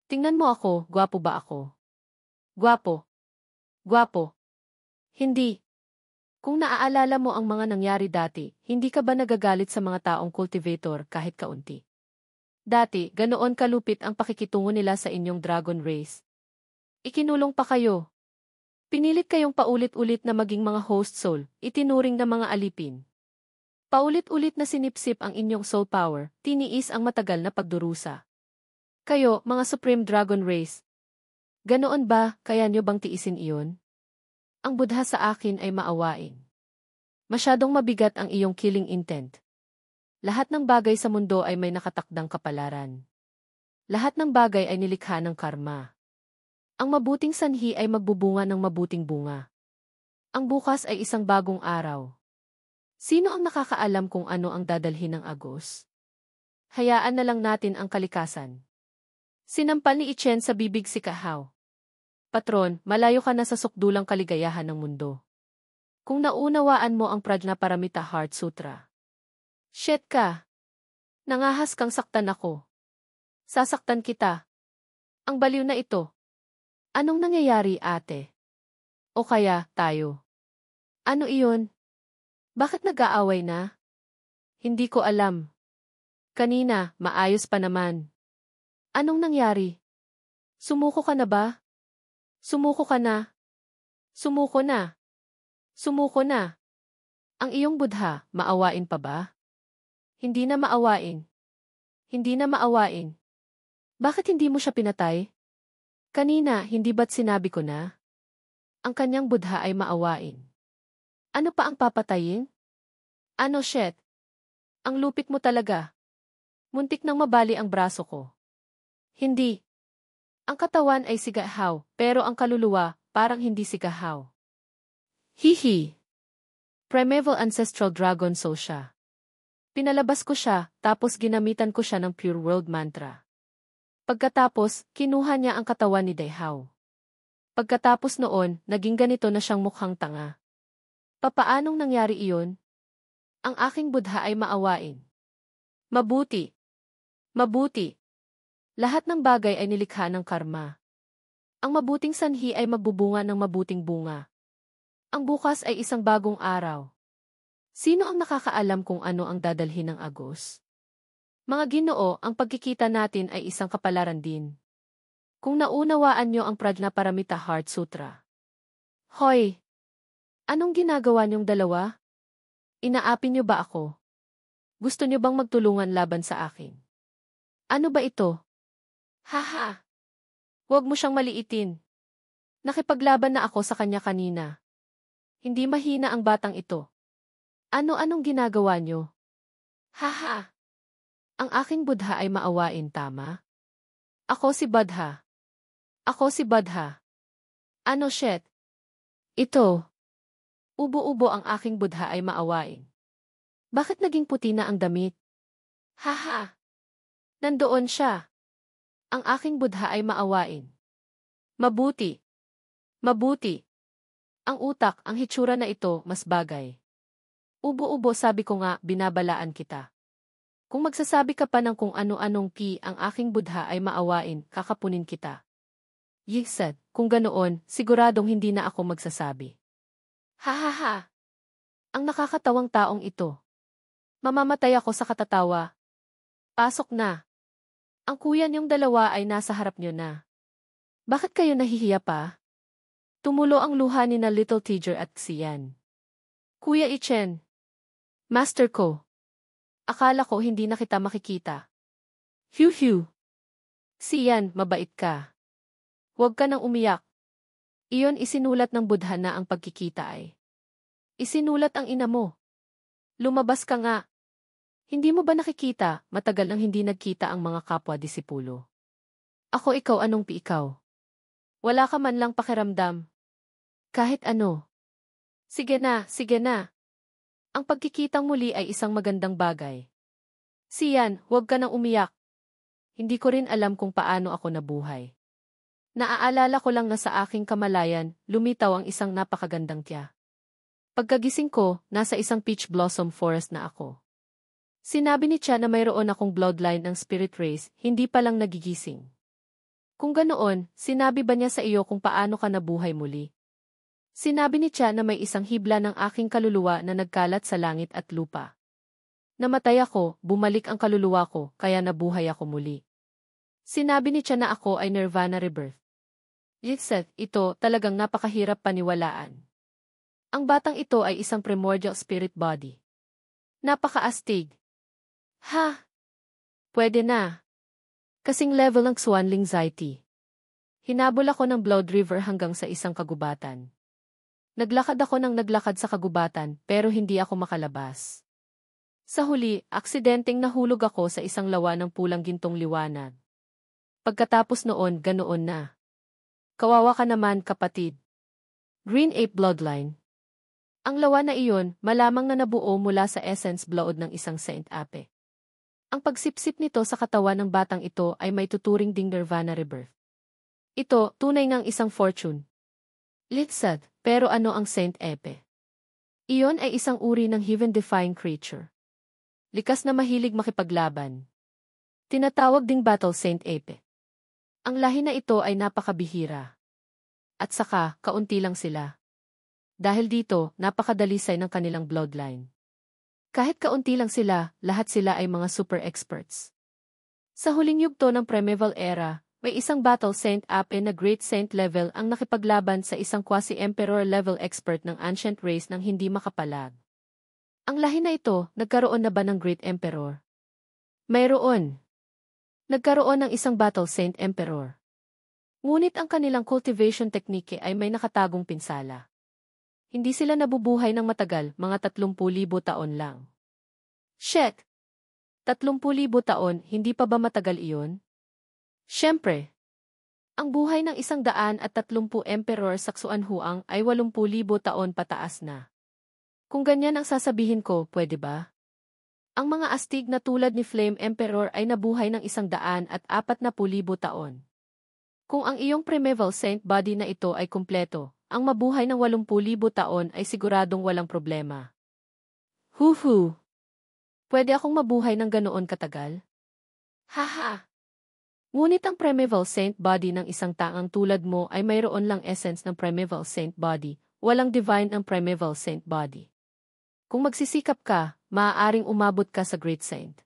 Speaker 1: Tingnan mo ako, gwapo ba ako? Gwapo. Gwapo. Hindi. Kung naaalala mo ang mga nangyari dati, hindi ka ba nagagalit sa mga taong cultivator kahit kaunti? Dati, ganoon kalupit ang pakikitungo nila sa inyong dragon race. Ikinulong pa kayo. Pinilit kayong paulit-ulit na maging mga host soul, itinuring na mga alipin. Paulit-ulit na sinipsip ang inyong soul power, tiniis ang matagal na pagdurusa. Kayo, mga Supreme Dragon Race. Ganoon ba, kaya nyo bang tiisin iyon? Ang Buddha sa akin ay maawain. Masyadong mabigat ang iyong killing intent. Lahat ng bagay sa mundo ay may nakatakdang kapalaran. Lahat ng bagay ay nilikha ng karma. Ang mabuting sanhi ay magbubunga ng mabuting bunga. Ang bukas ay isang bagong araw. Sino ang nakakaalam kung ano ang dadalhin ng agos? Hayaan na lang natin ang kalikasan. Sinampal ni Ichen sa bibig si Kahaw. Patron, malayo ka na sa sukdulang kaligayahan ng mundo. Kung naunawaan mo ang Prajnaparamita Heart Sutra. Shit ka! Nangahas kang saktan ako. Sasaktan kita. Ang baliw na ito. Anong nangyayari, ate? O kaya, tayo? Ano iyon? Bakit nag-aaway na? Hindi ko alam. Kanina, maayos pa naman. Anong nangyari? Sumuko ka na ba? Sumuko ka na? Sumuko na. Sumuko na. Ang iyong Buddha, maawain pa ba? Hindi na maawain. Hindi na maawain. Bakit hindi mo siya pinatay? Kanina, hindi ba't sinabi ko na? Ang kanyang Buddha ay maawain. Ano pa ang papatayin? Ano shit? Ang lupit mo talaga. Muntik nang mabali ang braso ko. Hindi. Ang katawan ay sigahaw, pero ang kaluluwa, parang hindi sigahaw. Hihi. Primeval Ancestral Dragon Soul siya. Pinalabas ko siya, tapos ginamitan ko siya ng Pure World Mantra. Pagkatapos, kinuha niya ang katawan ni Dehaw. Pagkatapos noon, naging ganito na siyang mukhang tanga. Papaanong nangyari iyon? Ang aking Buddha ay maawain. Mabuti. Mabuti. Lahat ng bagay ay nilikha ng karma. Ang mabuting sanhi ay magbubunga ng mabuting bunga. Ang bukas ay isang bagong araw. Sino ang nakakaalam kung ano ang dadalhin ng agos? Mga Ginoo, ang pagkikita natin ay isang kapalaran din. Kung naunawaan nyo ang Prajnaparamita Heart Sutra. Hoy! Anong ginagawa niyong dalawa? Inaapin niyo ba ako? Gusto niyo bang magtulungan laban sa akin? Ano ba ito? Haha! Huwag mo siyang maliitin. Nakipaglaban na ako sa kanya kanina. Hindi mahina ang batang ito. Ano-anong ginagawa niyo? Haha! Ang aking Buddha ay maawain, tama? Ako si Buddha. Ako si Buddha. Ano shit? Ito. Ubo-ubo ang aking Buddha ay maawain. Bakit naging puti na ang damit? Haha! Nandoon siya. Ang aking Buddha ay maawain. Mabuti. Mabuti. Ang utak, ang hitsura na ito, mas bagay. Ubo-ubo, sabi ko nga, binabalaan kita. Kung magsasabi ka pa ng kung ano-anong ang aking Buddha ay maawain, kakapunin kita. Yisad, kung ganoon, siguradong hindi na ako magsasabi. Ha ha ha! Ang nakakatawang taong ito. Mamamatay ako sa katatawa. Pasok na. Ang kuya niyong dalawa ay nasa harap niyo na. Bakit kayo nahihiya pa? Tumulo ang luha ni na Little Teacher at Xian. Kuya Ichen. Master ko. Akala ko hindi na kita makikita. Hiu. Xian, mabait ka. Huwag ka nang umiyak. Iyon isinulat ng Buddha na ang pagkikita ay. Isinulat ang ina mo. Lumabas ka nga. Hindi mo ba nakikita, matagal nang hindi nagkita ang mga kapwa-disipulo? Ako ikaw anong ikaw? Wala ka man lang pakiramdam. Kahit ano. Sige na. Ang pagkikitang muli ay isang magandang bagay. Xian, huwag ka nang umiyak. Hindi ko rin alam kung paano ako nabuhay. Naaalala ko lang na sa aking kamalayan, lumitaw ang isang napakagandang tiya. Pagkagising ko, nasa isang peach blossom forest na ako. Sinabi ni Tia na mayroon akong bloodline ng spirit race, hindi pa lang nagigising. Kung ganoon, sinabi ba niya sa iyo kung paano ka nabuhay muli? Sinabi ni Tia na may isang hibla ng aking kaluluwa na nagkalat sa langit at lupa. Namatay ako, bumalik ang kaluluwa ko, kaya nabuhay ako muli. Sinabi ni Tia na ako ay nirvana rebirth. Yikset, ito talagang napakahirap paniwalaan. Ang batang ito ay isang primordial spirit body. Napakaastig. Ha? Pwede na. Kasing level ng Xuanling Zaiti. Hinabol ako ng Blood River hanggang sa isang kagubatan. Naglakad ako ng naglakad sa kagubatan pero hindi ako makalabas. Sa huli, aksidenteng nahulog ako sa isang lawa ng pulang gintong liwanag. Pagkatapos noon, ganoon na. Kawawa ka naman, kapatid. Green Ape Bloodline. Ang lawa na iyon, malamang na nabuo mula sa essence blood ng isang Saint Ape. Ang pagsipsip nito sa katawan ng batang ito ay may tuturing ding nirvana rebirth. Ito, tunay ngang isang fortune. Litsad, pero ano ang Saint Ape? Iyon ay isang uri ng heaven-defying creature. Likas na mahilig makipaglaban. Tinatawag ding Battle Saint Ape. Ang lahi na ito ay napakabihira. At saka, kaunti lang sila. Dahil dito, napakadalisay ng kanilang bloodline. Kahit kaunti lang sila, lahat sila ay mga super experts. Sa huling yugto ng primeval era, may isang Battle Saint Ape na Great Saint level ang nakipaglaban sa isang quasi-emperor level expert ng ancient race nang hindi makapalag. Ang lahi na ito, nagkaroon na ba ng Great Emperor? Mayroon. Nagkaroon ng isang Battle Saint Emperor. Ngunit ang kanilang cultivation technique ay may nakatagong pinsala. Hindi sila nabubuhay ng matagal, mga 30,000 taon lang. Shit! 30,000 taon, hindi pa ba matagal iyon? Siyempre. Ang buhay ng 130 emperor sa Xuanhuang ay 80,000 taon pataas na. Kung ganyan ang sasabihin ko, pwede ba? Ang mga astig na tulad ni Flame Emperor ay nabuhay ng 140,000 taon. Kung ang iyong primeval saint body na ito ay kumpleto, ang mabuhay ng 80,000 taon ay siguradong walang problema. Huhu! Pwede akong mabuhay ng ganoon katagal? Haha! Ngunit ang primeval saint body ng isang taang tulad mo ay mayroon lang essence ng primeval saint body, walang divine ang primeval saint body. Kung magsisikap ka, maaaring umabot ka sa great saint.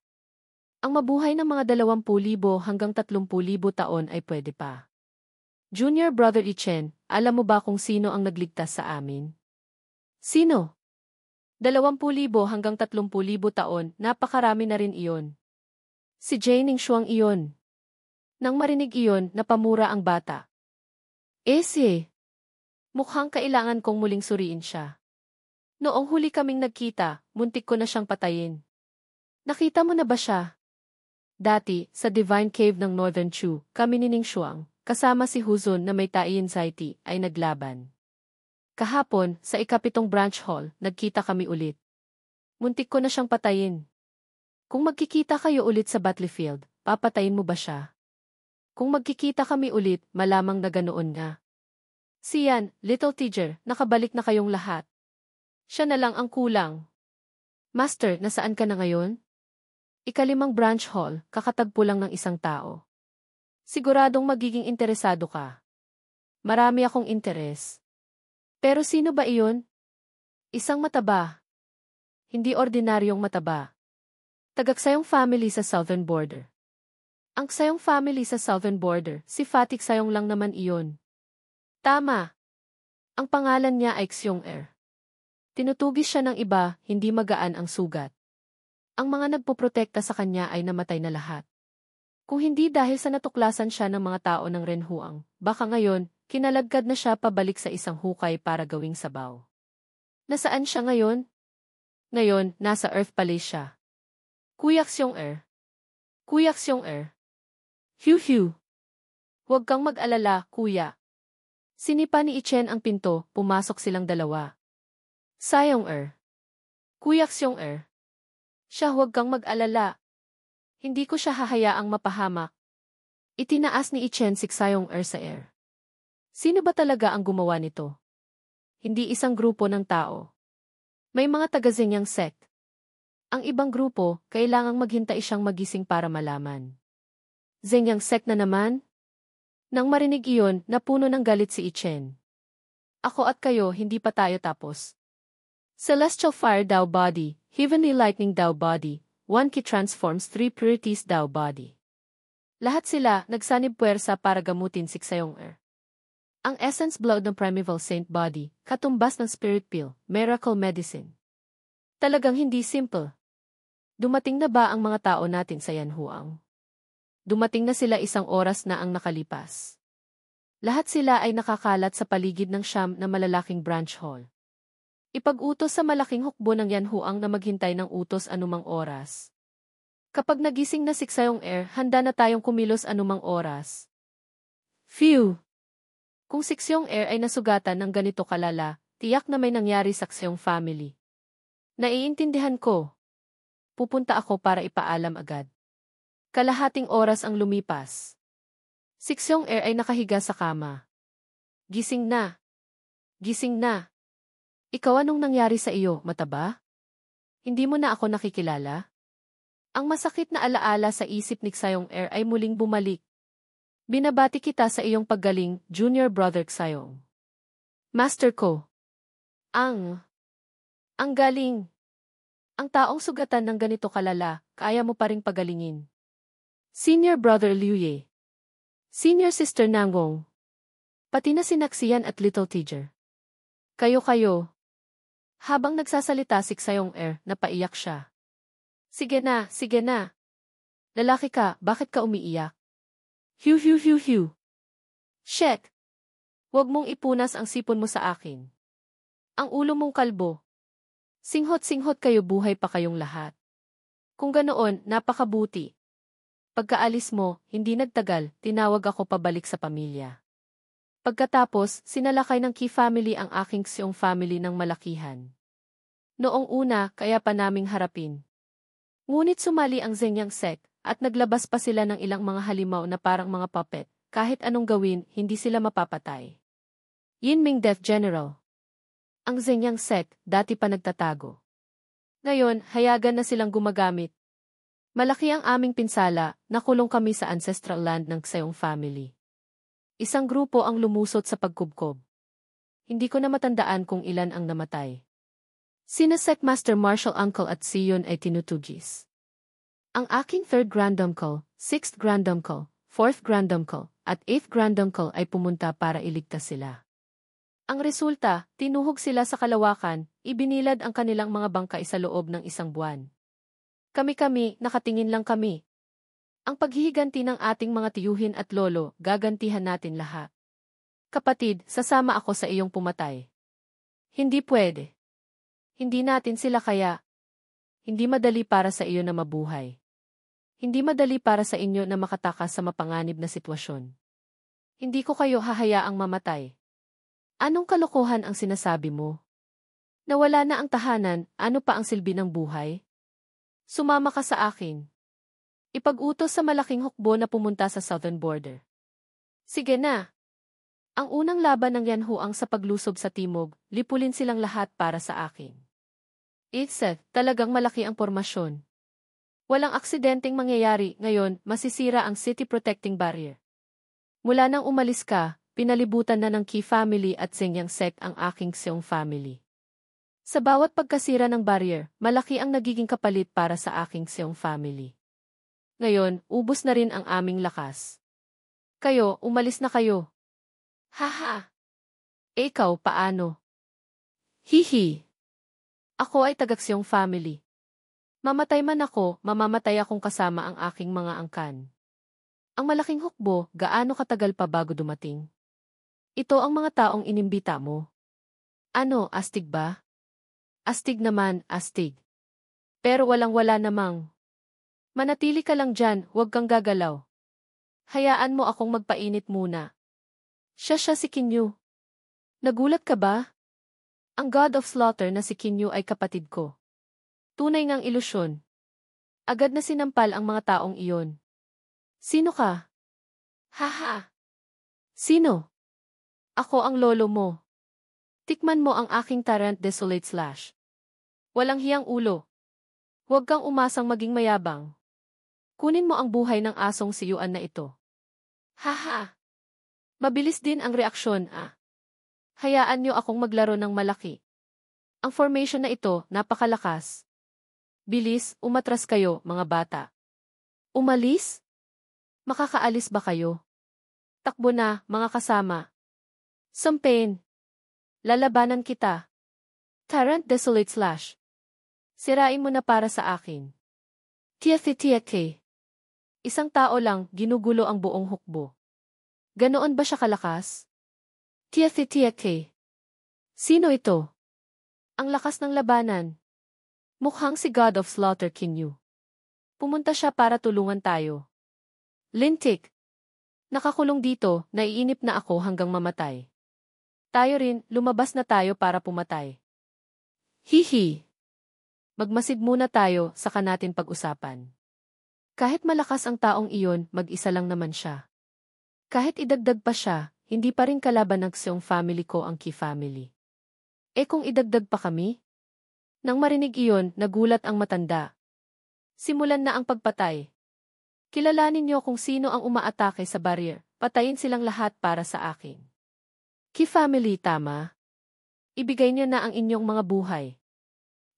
Speaker 1: Ang mabuhay ng mga 20,000 hanggang 30,000 taon ay pwede pa. Junior Brother Ichen, alam mo ba kung sino ang nagligtas sa amin? Sino? 20,000 hanggang 30,000 taon, napakarami na rin iyon. Si Jianing Shuang iyon. Nang marinig iyon, napamura ang bata. Mukhang kailangan kong muling suriin siya. Noong huli kaming nagkita, muntik ko na siyang patayin. Nakita mo na ba siya? Dati, sa Divine Cave ng Northern Chu, kami ni Ning Shuang, kasama si Huzon na may Taiyin Zaiti, ay naglaban. Kahapon, sa ikapitong branch hall, nagkita kami ulit. Muntik ko na siyang patayin. Kung magkikita kayo ulit sa battlefield, papatayin mo ba siya? Kung magkikita kami ulit, malamang na ganoon na. Xian, Little Teacher, nakabalik na kayong lahat. Siya na lang ang kulang. Master, nasaan ka na ngayon? Ikalimang branch hall, kakatagpo lang ng isang tao. Siguradong magiging interesado ka. Marami akong interes. Pero sino ba iyon? Isang mataba. Hindi ordinaryong mataba. Tagaksayong family sa southern border. Ang Ksayong family sa southern border, si Fatih Ksayong lang naman iyon. Tama. Ang pangalan niya ay Xiong-er. Tinutugis siya ng iba, hindi magaan ang sugat. Ang mga nagpoprotekta sa kanya ay namatay na lahat. Kung hindi dahil sa natuklasan siya ng mga tao ng Renhuang, baka ngayon, kinalagkad na siya pabalik sa isang hukay para gawing sabaw. Nasaan siya ngayon? Ngayon, nasa Earth Palace siya. Kuya Xiong-er. Kuya Xiong-er. Hiu. Huwag kang mag-alala, kuya. Sinipa ni Ichen ang pinto, pumasok silang dalawa. Sayong-er. Kuya Xiong-er. Siya, huwag kang mag-alala. Hindi ko siya hahayaang mapahamak. Itinaas ni Ichen si Sayong-er sa air. Sino ba talaga ang gumawa nito? Hindi isang grupo ng tao. May mga taga-Zengyang sect. Ang ibang grupo, kailangang maghintay siyang magising para malaman. Zengyang sect na naman? Nang marinig iyon, napuno ng galit si Ichen. Ako at kayo, hindi pa tayo tapos. Celestial fire Dao body, heavenly lightning Dao body, one ki transforms three purities Dao body. Lahat sila nagsanib puwersa para gamutin si Ksayong-er. Ang essence blood ng primeval saint body, katumbas ng spirit pill, miracle medicine. Talagang hindi simple. Dumating na ba ang mga tao natin sa Yanhuang? Dumating na sila 1 oras na ang nakalipas. Lahat sila ay nakakalat sa paligid ng siyam na malalaking branch hall. Ipag-utos sa malaking hukbo ng Yanhuang na maghintay ng utos anumang oras. Kapag nagising na si Ksayong-er, handa na tayong kumilos anumang oras. Phew! Kung si Ksayong-er ay nasugatan ng ganito kalala, tiyak na may nangyari sa Ksayong family. Naiintindihan ko. Pupunta ako para ipaalam agad. Kalahating oras ang lumipas. Si Ksayong-er ay nakahiga sa kama. Gising na. Gising na. Ikaw, anong nangyari sa iyo, mataba? Hindi mo na ako nakikilala? Ang masakit na alaala sa isip ni Ksayong-er ay muling bumalik. Binabati kita sa iyong paggaling, junior brother Ksayong. Master ko. Ang galing. Ang taong sugatan ng ganito kalala, kaya mo pa ring pagalingin. Senior brother Liuye. Senior sister Nangong. Pati na si Naxian at Little Teacher. Kayo. Habang nagsasalita si Ksayong-er, napaiyak siya. Sige na. Lalaki ka, bakit ka umiiyak? Hiu. Shit! Huwag mong ipunas ang sipon mo sa akin. Ang ulo mong kalbo. Singhot kayo, buhay pa kayong lahat. Kung ganoon, napakabuti. Pagkaalis mo, hindi nagtagal, tinawag ako pabalik sa pamilya. Pagkatapos, sinalakay ng Qi family ang aking Xiong family ng malakihan. Noong una, kaya pa naming harapin. Ngunit sumali ang Zengyang sect, at naglabas pa sila ng ilang mga halimaw na parang mga puppet, kahit anong gawin, hindi sila mapapatay. Yinming Death General. Ang Zengyang sect, dati pa nagtatago. Ngayon, hayagan na silang gumagamit. Malaki ang aming pinsala, nakulong kami sa ancestral land ng Ksayong family. Isang grupo ang lumusot sa pagkubkob. Hindi ko na matandaan kung ilan ang namatay. Sina Sect Master Martial Uncle at Siyon ay tinutugis. Ang aking 3rd Granduncle, 6th Granduncle, 4th Granduncle, at 8th Granduncle ay pumunta para iligtas sila. Ang resulta, tinuhog sila sa kalawakan, ibinilad ang kanilang mga bangkay sa loob ng 1 buwan. Kami, nakatingin lang kami. Ang paghihiganti ng ating mga tiyuhin at lolo, gagantihan natin lahat. Kapatid, sasama ako sa iyong pumatay. Hindi pwede. Hindi natin sila kaya. Hindi madali para sa iyo na mabuhay. Hindi madali para sa inyo na makatakas sa mapanganib na sitwasyon. Hindi ko kayo hahayaang mamatay. Anong kalokohan ang sinasabi mo? Nawala na ang tahanan, ano pa ang silbi ng buhay? Sumama ka sa akin. Ipag-utos sa malaking hukbo na pumunta sa southern border. Sige na. Ang unang laban ng Yanhuang sa paglusob sa timog, lipulin silang lahat para sa akin. Talagang malaki ang pormasyon. Walang aksidenteng mangyayari, ngayon, masisira ang city protecting barrier. Mula nang umalis ka, pinalibutan na ng Qi family at Zengyang sect ang aking Xiong family. Sa bawat pagkasira ng barrier, malaki ang nagiging kapalit para sa aking Seong family. Ngayon, ubos na rin ang aming lakas. Kayo, umalis na kayo. Haha. Ikaw, paano? Hihi. Ako ay tagaksyong family. Mamatay man ako, mamamatay akong kasama ang aking mga angkan. Ang malaking hukbo, gaano katagal pa bago dumating? Ito ang mga taong inimbita mo. Ano, astig ba? Astig naman, astig. Pero walang-wala namang. Manatili ka lang dyan, huwag kang gagalaw. Hayaan mo akong magpainit muna. Siya si Kinyu. Nagulat ka ba? Ang God of Slaughter na si Kinyu ay kapatid ko. Tunay ngang ilusyon. Agad na sinampal ang mga taong iyon. Sino ka? Haha. Sino? Ako ang lolo mo. Tikman mo ang aking Tyrant Desolate Slash. Walang hiyang ulo. Huwag kang umasang maging mayabang. Kunin mo ang buhay ng asong si Yuan na ito. Haha. Mabilis din ang reaksyon, ah. Hayaan niyo akong maglaro ng malaki. Ang formation na ito, napakalakas. Bilis, umatras kayo, mga bata. Umalis? Makakaalis ba kayo? Takbo na, mga kasama. Sampain. Lalabanan kita. Tyrant Desolate Slash. Sirain mo na para sa akin. Tiyak. Isang tao lang, ginugulo ang buong hukbo. Ganoon ba siya kalakas? Tiyak. Sino ito? Ang lakas ng labanan. Mukhang si God of Slaughter Kinyu. Pumunta siya para tulungan tayo. Lintik. Nakakulong dito, naiinip na ako hanggang mamatay. Tayo rin, lumabas na tayo para pumatay. Hihi. Magmasid muna tayo, saka natin pag-usapan. Kahit malakas ang taong iyon, mag-isa lang naman siya. Kahit idagdag pa siya, hindi pa rin kalaban ng Seong family ko ang Ki family. Eh kung idagdag pa kami? Nang marinig iyon, nagulat ang matanda. Simulan na ang pagpatay. Kilalanin niyo kung sino ang umaatake sa barrier, patayin silang lahat para sa akin. Ki family, tama? Ibigay niyo na ang inyong mga buhay.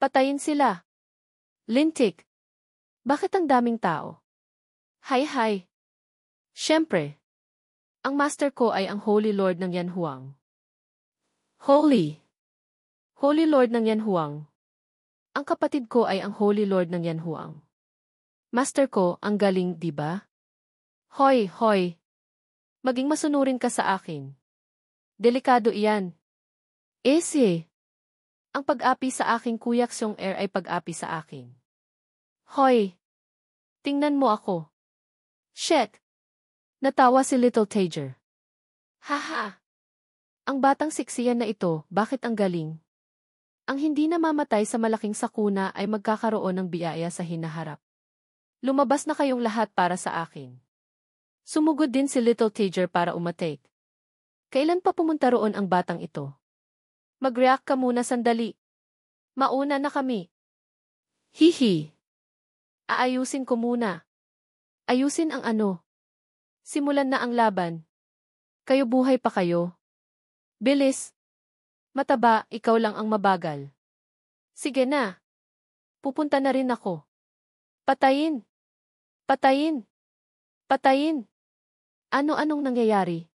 Speaker 1: Patayin sila. Lintik. Bakit ang daming tao? Hay. Siyempre. Ang master ko ay ang Holy Lord ng Yanhuang. Holy Lord ng Yanhuang. Ang kapatid ko ay ang Holy Lord ng Yanhuang. Master ko, ang galing, di ba? Hoy. Maging masunurin ka sa akin. Delikado iyan. Ese. Ang pag-api sa aking Kuya Xiong Air ay pag-api sa akin. Hoy. Tingnan mo ako. Shit. Natawa si Little Tager. Haha. Ang batang siksiyan na ito, bakit ang galing? Ang hindi namamatay sa malaking sakuna ay magkakaroon ng biyaya sa hinaharap. Lumabas na kayong lahat para sa akin. Sumugod din si Little Tager para umatake. Kailan pa pumunta roon ang batang ito? Mag-react ka muna sandali. Mauna na kami. Hihi. Aayusin ko muna. Ayusin ang ano? Simulan na ang laban. Kayo buhay pa kayo? Bilis. Mataba, ikaw lang ang mabagal. Sige na. Pupunta na rin ako. Patayin. Ano-anong nangyayari?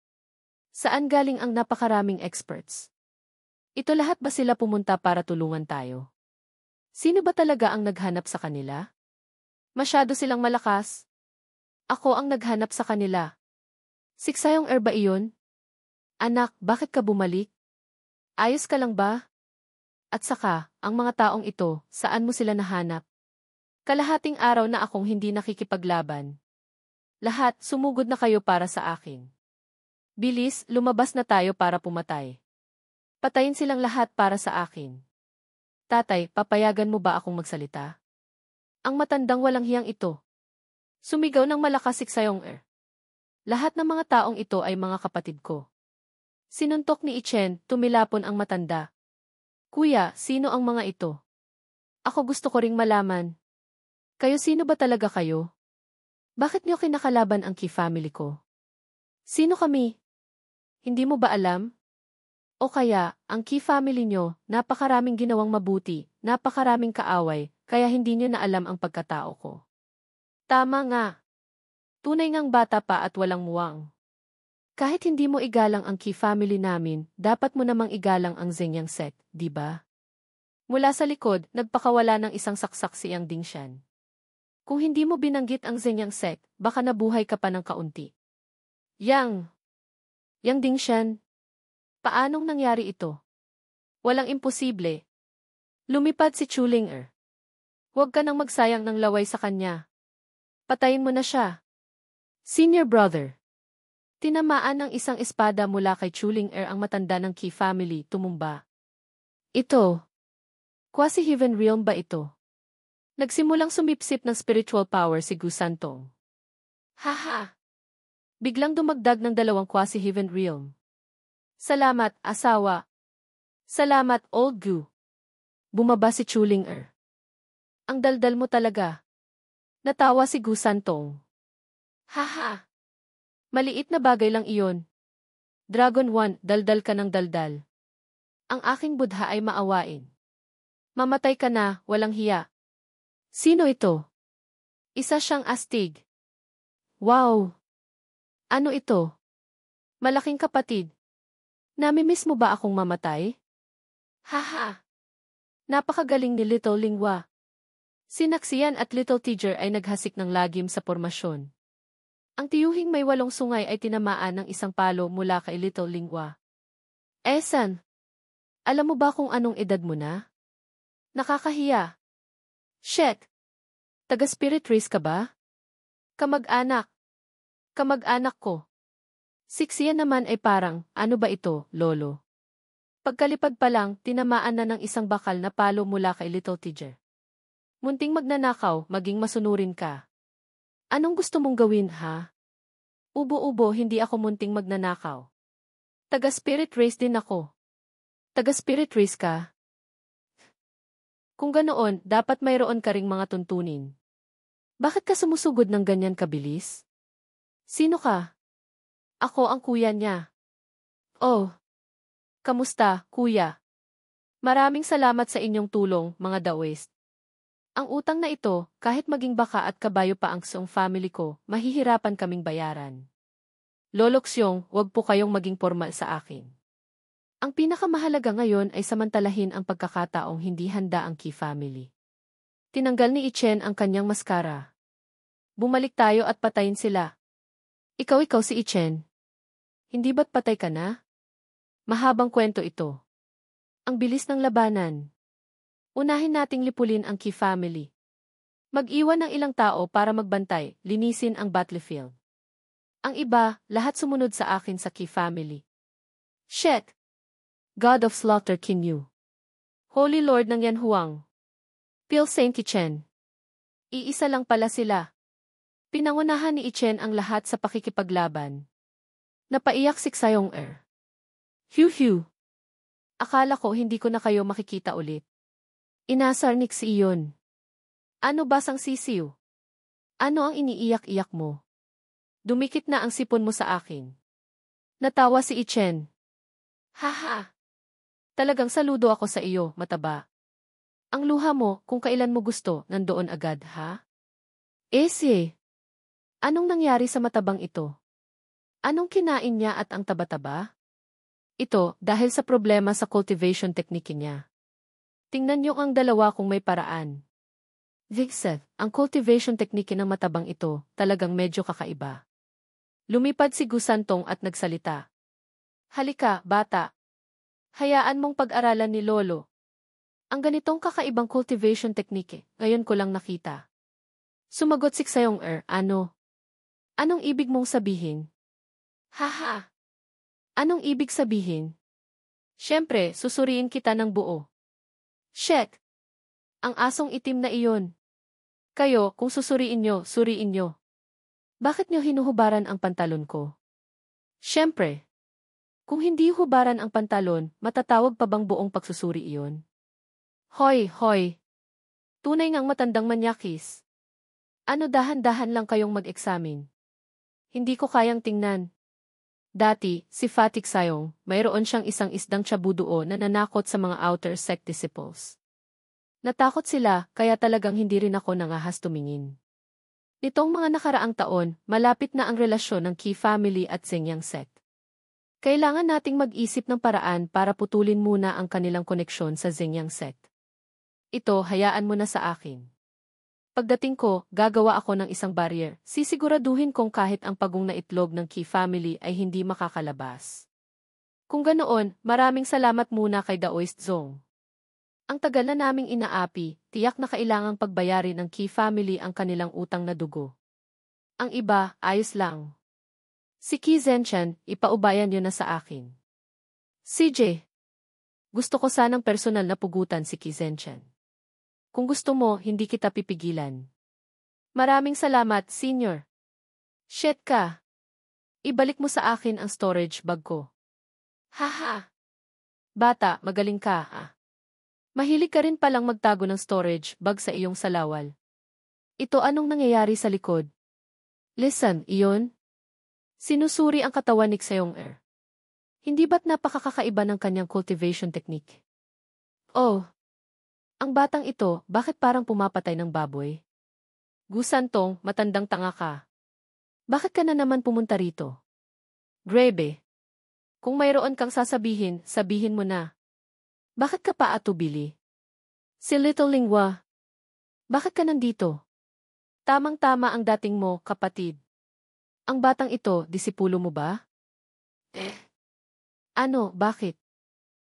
Speaker 1: Saan galing ang napakaraming experts? Ito lahat ba sila pumunta para tulungan tayo? Sino ba talaga ang naghanap sa kanila? Masyado silang malakas. Ako ang naghanap sa kanila. Siksayong Air ba iyon? Anak, bakit ka bumalik? Ayos ka lang ba? At saka, ang mga taong ito, saan mo sila nahanap? Kalahating araw na akong hindi nakikipaglaban. Lahat, sumugod na kayo para sa akin. Bilis, lumabas na tayo para pumatay. Patayin silang lahat para sa akin. Tatay, papayagan mo ba akong magsalita? Ang matandang walang hiyang ito. Sumigaw ng malakas si Sayong Er. Lahat ng mga taong ito ay mga kapatid ko. Sinuntok ni Ichen, tumilapon ang matanda. Kuya, sino ang mga ito? Ako gusto ko ring malaman. Kayo sino ba talaga kayo? Bakit niyo kinakalaban ang Ki family ko? Sino kami? Hindi mo ba alam? O kaya, ang Key family nyo, napakaraming ginawang mabuti, napakaraming kaaway, kaya hindi nyo na alam ang pagkatao ko. Tama nga. Tunay ngang bata pa at walang muwang. Kahit hindi mo igalang ang Key family namin, dapat mo namang igalang ang Zenyang sect, di ba? Mula sa likod, nagpakawala ng isang saksak si Yang Dingshan. Kung hindi mo binanggit ang Zenyang sect, baka nabuhay ka pa ng kaunti. Yang Dingshan, paanong nangyari ito? Walang imposible. Lumipad si Chulinger. Huwag ka nang magsayang ng laway sa kanya. Patayin mo na siya. Senior brother. Tinamaan ng isang espada mula kay Chulinger ang matanda ng Key family, tumumba. Ito. Quasi-heaven realm ba ito? Nagsimulang sumipsip ng spiritual power si Gu Santong. Haha! Biglang dumagdag ng dalawang quasi-heaven realm. Salamat, asawa. Salamat, old Gu. Bumaba si Chulinger. Ang daldal mo talaga. Natawa si Gu Santong. Haha! Maliit na bagay lang iyon. Dragon 1, daldal ka ng daldal. Ang aking budha ay maawain. Mamatay ka na, walang hiya. Sino ito? Isa siyang astig. Wow! Ano ito? Malaking kapatid. Namimiss mo ba akong mamatay? Haha! Napakagaling ni Little Lingwa. Si Naxian at Little Tiger ay naghasik ng lagim sa pormasyon. Ang tiyuhing may 8 sungay ay tinamaan ng isang palo mula kay Little Lingwa. San? Alam mo ba kung anong edad mo na? Nakakahiya. Shit! Taga-spirit race ka ba? Kamag-anak. Kamag-anak ko. Siksiyan naman ay parang, ano ba ito, lolo? Pagkalipad pa lang, tinamaan na ng isang bakal na palo mula kay Little Tiger. Munting magnanakaw, maging masunurin ka. Anong gusto mong gawin, ha? Ubo-ubo, hindi ako munting magnanakaw. Taga-spirit race din ako. Taga-spirit race ka? Kung ganoon, dapat mayroon ka ring mga tuntunin. Bakit ka sumusugod ng ganyan kabilis? Sino ka? Ako ang kuya niya. Oh. Kamusta, kuya? Maraming salamat sa inyong tulong, mga Daoist. Ang utang na ito, kahit maging baka at kabayo pa ang suong family ko, mahihirapan kaming bayaran. Lolo Xiong, wag po kayong maging formal sa akin. Ang pinakamahalaga ngayon ay samantalahin ang pagkakataong hindi handa ang Key family. Tinanggal ni Ichen ang kanyang maskara. Bumalik tayo at patayin sila. Ikaw si Ichen. Hindi ba't patay ka na? Mahabang kwento ito. Ang bilis ng labanan. Unahin nating lipulin ang Key family. Mag-iwan ng ilang tao para magbantay, linisin ang battlefield. Ang iba, lahat sumunod sa akin sa Key family. Shit! God of Slaughter King Yu. Holy Lord ng Yan Huang. Pil Saint Ichen. Iisa lang pala sila. Pinangunahan ni Ichen ang lahat sa pakikipaglaban. Napaiyak si Xayong Er. Hiu. Akala ko hindi ko na kayo makikita ulit. Inasar ni Xi iyon. Ano ba sang sisiw? Ano ang iniiyak-iyak mo? Dumikit na ang sipon mo sa akin. Natawa si Ichen. Haha. Talagang saludo ako sa iyo, mataba. Ang luha mo, kung kailan mo gusto, nandoon agad, ha? Ese. Anong nangyari sa matabang ito? Anong kinain niya at ang taba-taba? Ito, dahil sa problema sa cultivation technique niya. Tingnan niyo ang dalawa kung may paraan. Vixet, ang cultivation technique ng matabang ito, talagang medyo kakaiba. Lumipad si Gu Santong at nagsalita. Halika, bata. Hayaan mong pag-aralan ni Lolo. Ang ganitong kakaibang cultivation technique, ngayon ko lang nakita. Sumagot si Xayong Er, ano? Anong ibig mong sabihin? Haha. Anong ibig sabihin? Siyempre, susuriin kita ng buo. Shit! Ang asong itim na iyon. Kayo, kung susuriin nyo, suriin nyo. Bakit nyo hinuhubaran ang pantalon ko? Siyempre. Kung hindi hubaran ang pantalon, matatawag pa bang buong pagsusuri iyon? Hoy! Tunay ngang matandang manyakis. Ano dahan-dahan lang kayong mag-examine? Hindi ko kayang tingnan. Dati, si Fatik Sayong, mayroon siyang isang isdang Chabuduo na nanakot sa mga outer sect disciples. Natakot sila, kaya talagang hindi rin ako nangahas tumingin. Nitong mga nakaraang taon, malapit na ang relasyon ng Qi family at Xingyang sect. Kailangan nating mag-isip ng paraan para putulin muna ang kanilang koneksyon sa Xingyang sect. Ito, hayaan mo na sa akin. Pagdating ko, gagawa ako ng isang barrier. Sisiguraduhin kong kahit ang pagong na itlog ng Qi family ay hindi makakalabas. Kung ganoon, maraming salamat muna kay Daoist Zong. Ang tagal na naming inaapi, tiyak na kailangang pagbayarin ng Qi family ang kanilang utang na dugo. Ang iba, ayos lang. Si Qi Zenshan, ipaubayan niyo na sa akin. CJ, gusto ko sanang personal na pugutan si Qi Zenshan. Kung gusto mo, hindi kita pipigilan. Maraming salamat, senior. Shit ka. Ibalik mo sa akin ang storage bag ko. Haha. Bata, magaling ka, ah. Mahilig ka rin palang magtago ng storage bag sa iyong salawal. Ito anong nangyayari sa likod? Listen, iyon? Sinusuri ang katawan ni Xeong Er. Hindi ba't napakakaiba ng kanyang cultivation technique? Oh. Ang batang ito, bakit parang pumapatay ng baboy? Gusantong, matandang tanga ka. Bakit ka na naman pumunta rito? Grebe. Kung mayroon kang sasabihin, sabihin mo na. Bakit ka pa atubili? Si Little Lingwa. Bakit ka nandito? Tamang-tama ang dating mo, kapatid. Ang batang ito, disipulo mo ba? Ano, bakit?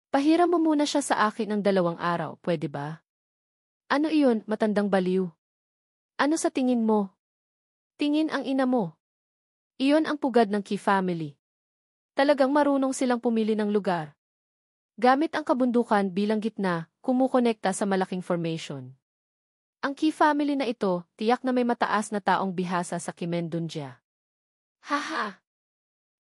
Speaker 1: Pahiram mo muna siya sa akin ng 2 araw, pwede ba? Ano iyon, matandang baliw? Ano sa tingin mo? Tingin ang ina mo. Iyon ang pugad ng Qi family. Talagang marunong silang pumili ng lugar. Gamit ang kabundukan bilang gitna, kumukonekta sa malaking formation. Ang Qi family na ito, tiyak na may mataas na taong bihasa sa Kimendunjia. Haha!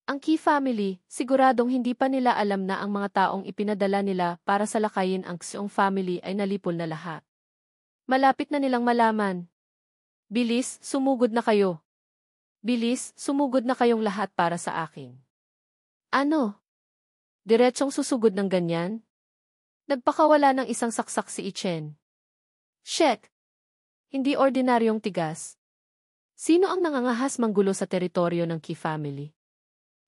Speaker 1: Ang Qi family, siguradong hindi pa nila alam na ang mga taong ipinadala nila para salakayin ang Xeong family ay nalipol na lahat. Malapit na nilang malaman. Bilis, sumugod na kayo. Bilis, sumugod na kayong lahat para sa akin. Ano? Diretsong susugod ng ganyan? Nagpakawala ng isang saksak si Ichen. Shit! Hindi ordinaryong tigas. Sino ang nangangahas manggulo sa teritoryo ng Qi family?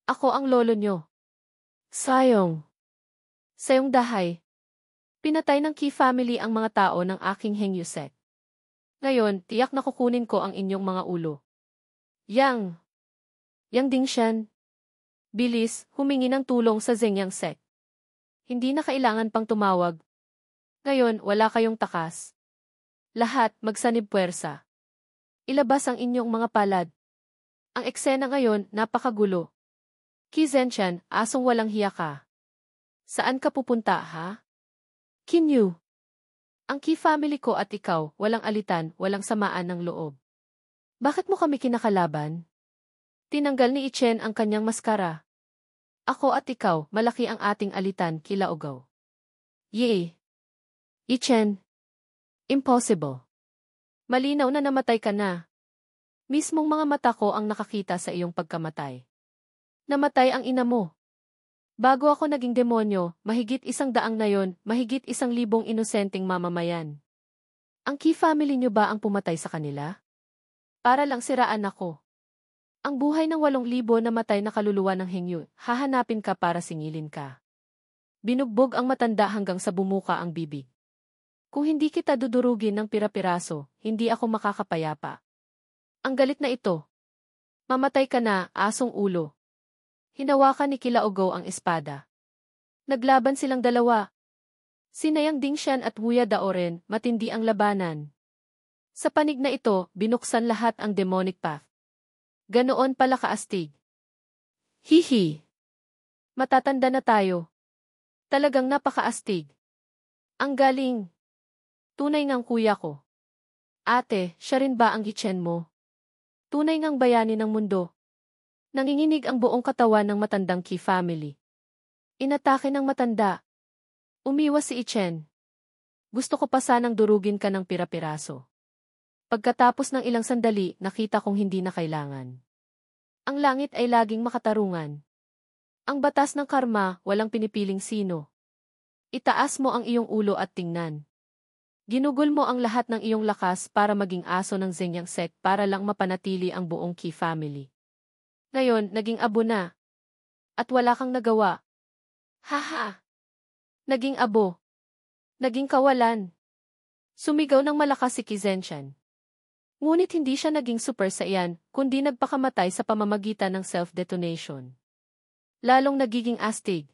Speaker 1: Ako ang lolo nyo. Sayong. Sayong dahay. Pinatay ng Qi family ang mga tao ng aking Hengyu sect. Ngayon, tiyak na kukunin ko ang inyong mga ulo. Yang Dingshan. Bilis, humingi ng tulong sa Xingyang sect. Hindi na kailangan pang tumawag. Ngayon, wala kayong takas. Lahat, magsanib puwersa. Ilabas ang inyong mga palad. Ang eksena ngayon, napakagulo. Qi Zenshan, asong walang hiya ka. Saan ka pupunta, ha? Kinyu. Ang Qi family ko at ikaw, walang alitan, walang samaan ng loob. Bakit mo kami kinakalaban? Tinanggal ni Ichen ang kanyang maskara. Ako at ikaw, malaki ang ating alitan, kila Ugaw. Yee. Ichen. Impossible. Malinaw na namatay ka na. Mismong mga mata ko ang nakakita sa iyong pagkamatay. Namatay ang ina mo. Bago ako naging demonyo, mahigit 100 na yon, mahigit 1,000 inosenteng mamamayan. Ang Qi family niyo ba ang pumatay sa kanila? Para lang siraan ako. Ang buhay ng 8,000 na matay na kaluluwa ng Hengyu, hahanapin ka para singilin ka. Binugbog ang matanda hanggang sa bumuka ang bibig. Kung hindi kita dudurugin ng pira-piraso, hindi ako makakapayapa. Ang galit na ito. Mamatay ka na, asong ulo. Hinawakan ni Kilaogo ang espada. Naglaban silang dalawa. Sinayang Dingshan at Wuya Daoren, matindi ang labanan. Sa panig na ito, binuksan lahat ang demonic path. Ganoon pala kaastig. Hihi. Matatanda na tayo. Talagang napakaastig. Ang galing. Tunay ngang kuya ko. Ate, siya rin ba ang Gichen mo? Tunay ngang bayani ng mundo. Nanginginig ang buong katawan ng matandang Qi family. Inatake ng matanda. Umiwas si Ichen. Gusto ko pa sanang durugin ka ng pira-piraso. Pagkatapos ng ilang sandali, nakita kong hindi na kailangan. Ang langit ay laging makatarungan. Ang batas ng karma, walang pinipiling sino. Itaas mo ang iyong ulo at tingnan. Ginugol mo ang lahat ng iyong lakas para maging aso ng Zenyang sect para lang mapanatili ang buong Qi family. Ngayon, naging abo na. At wala kang nagawa. Haha! Naging abo. Naging kawalan. Sumigaw ng malakas si Qi Zenshan. Ngunit hindi siya naging Super Saiyan, kundi nagpakamatay sa pamamagitan ng self-detonation. Lalong nagiging astig.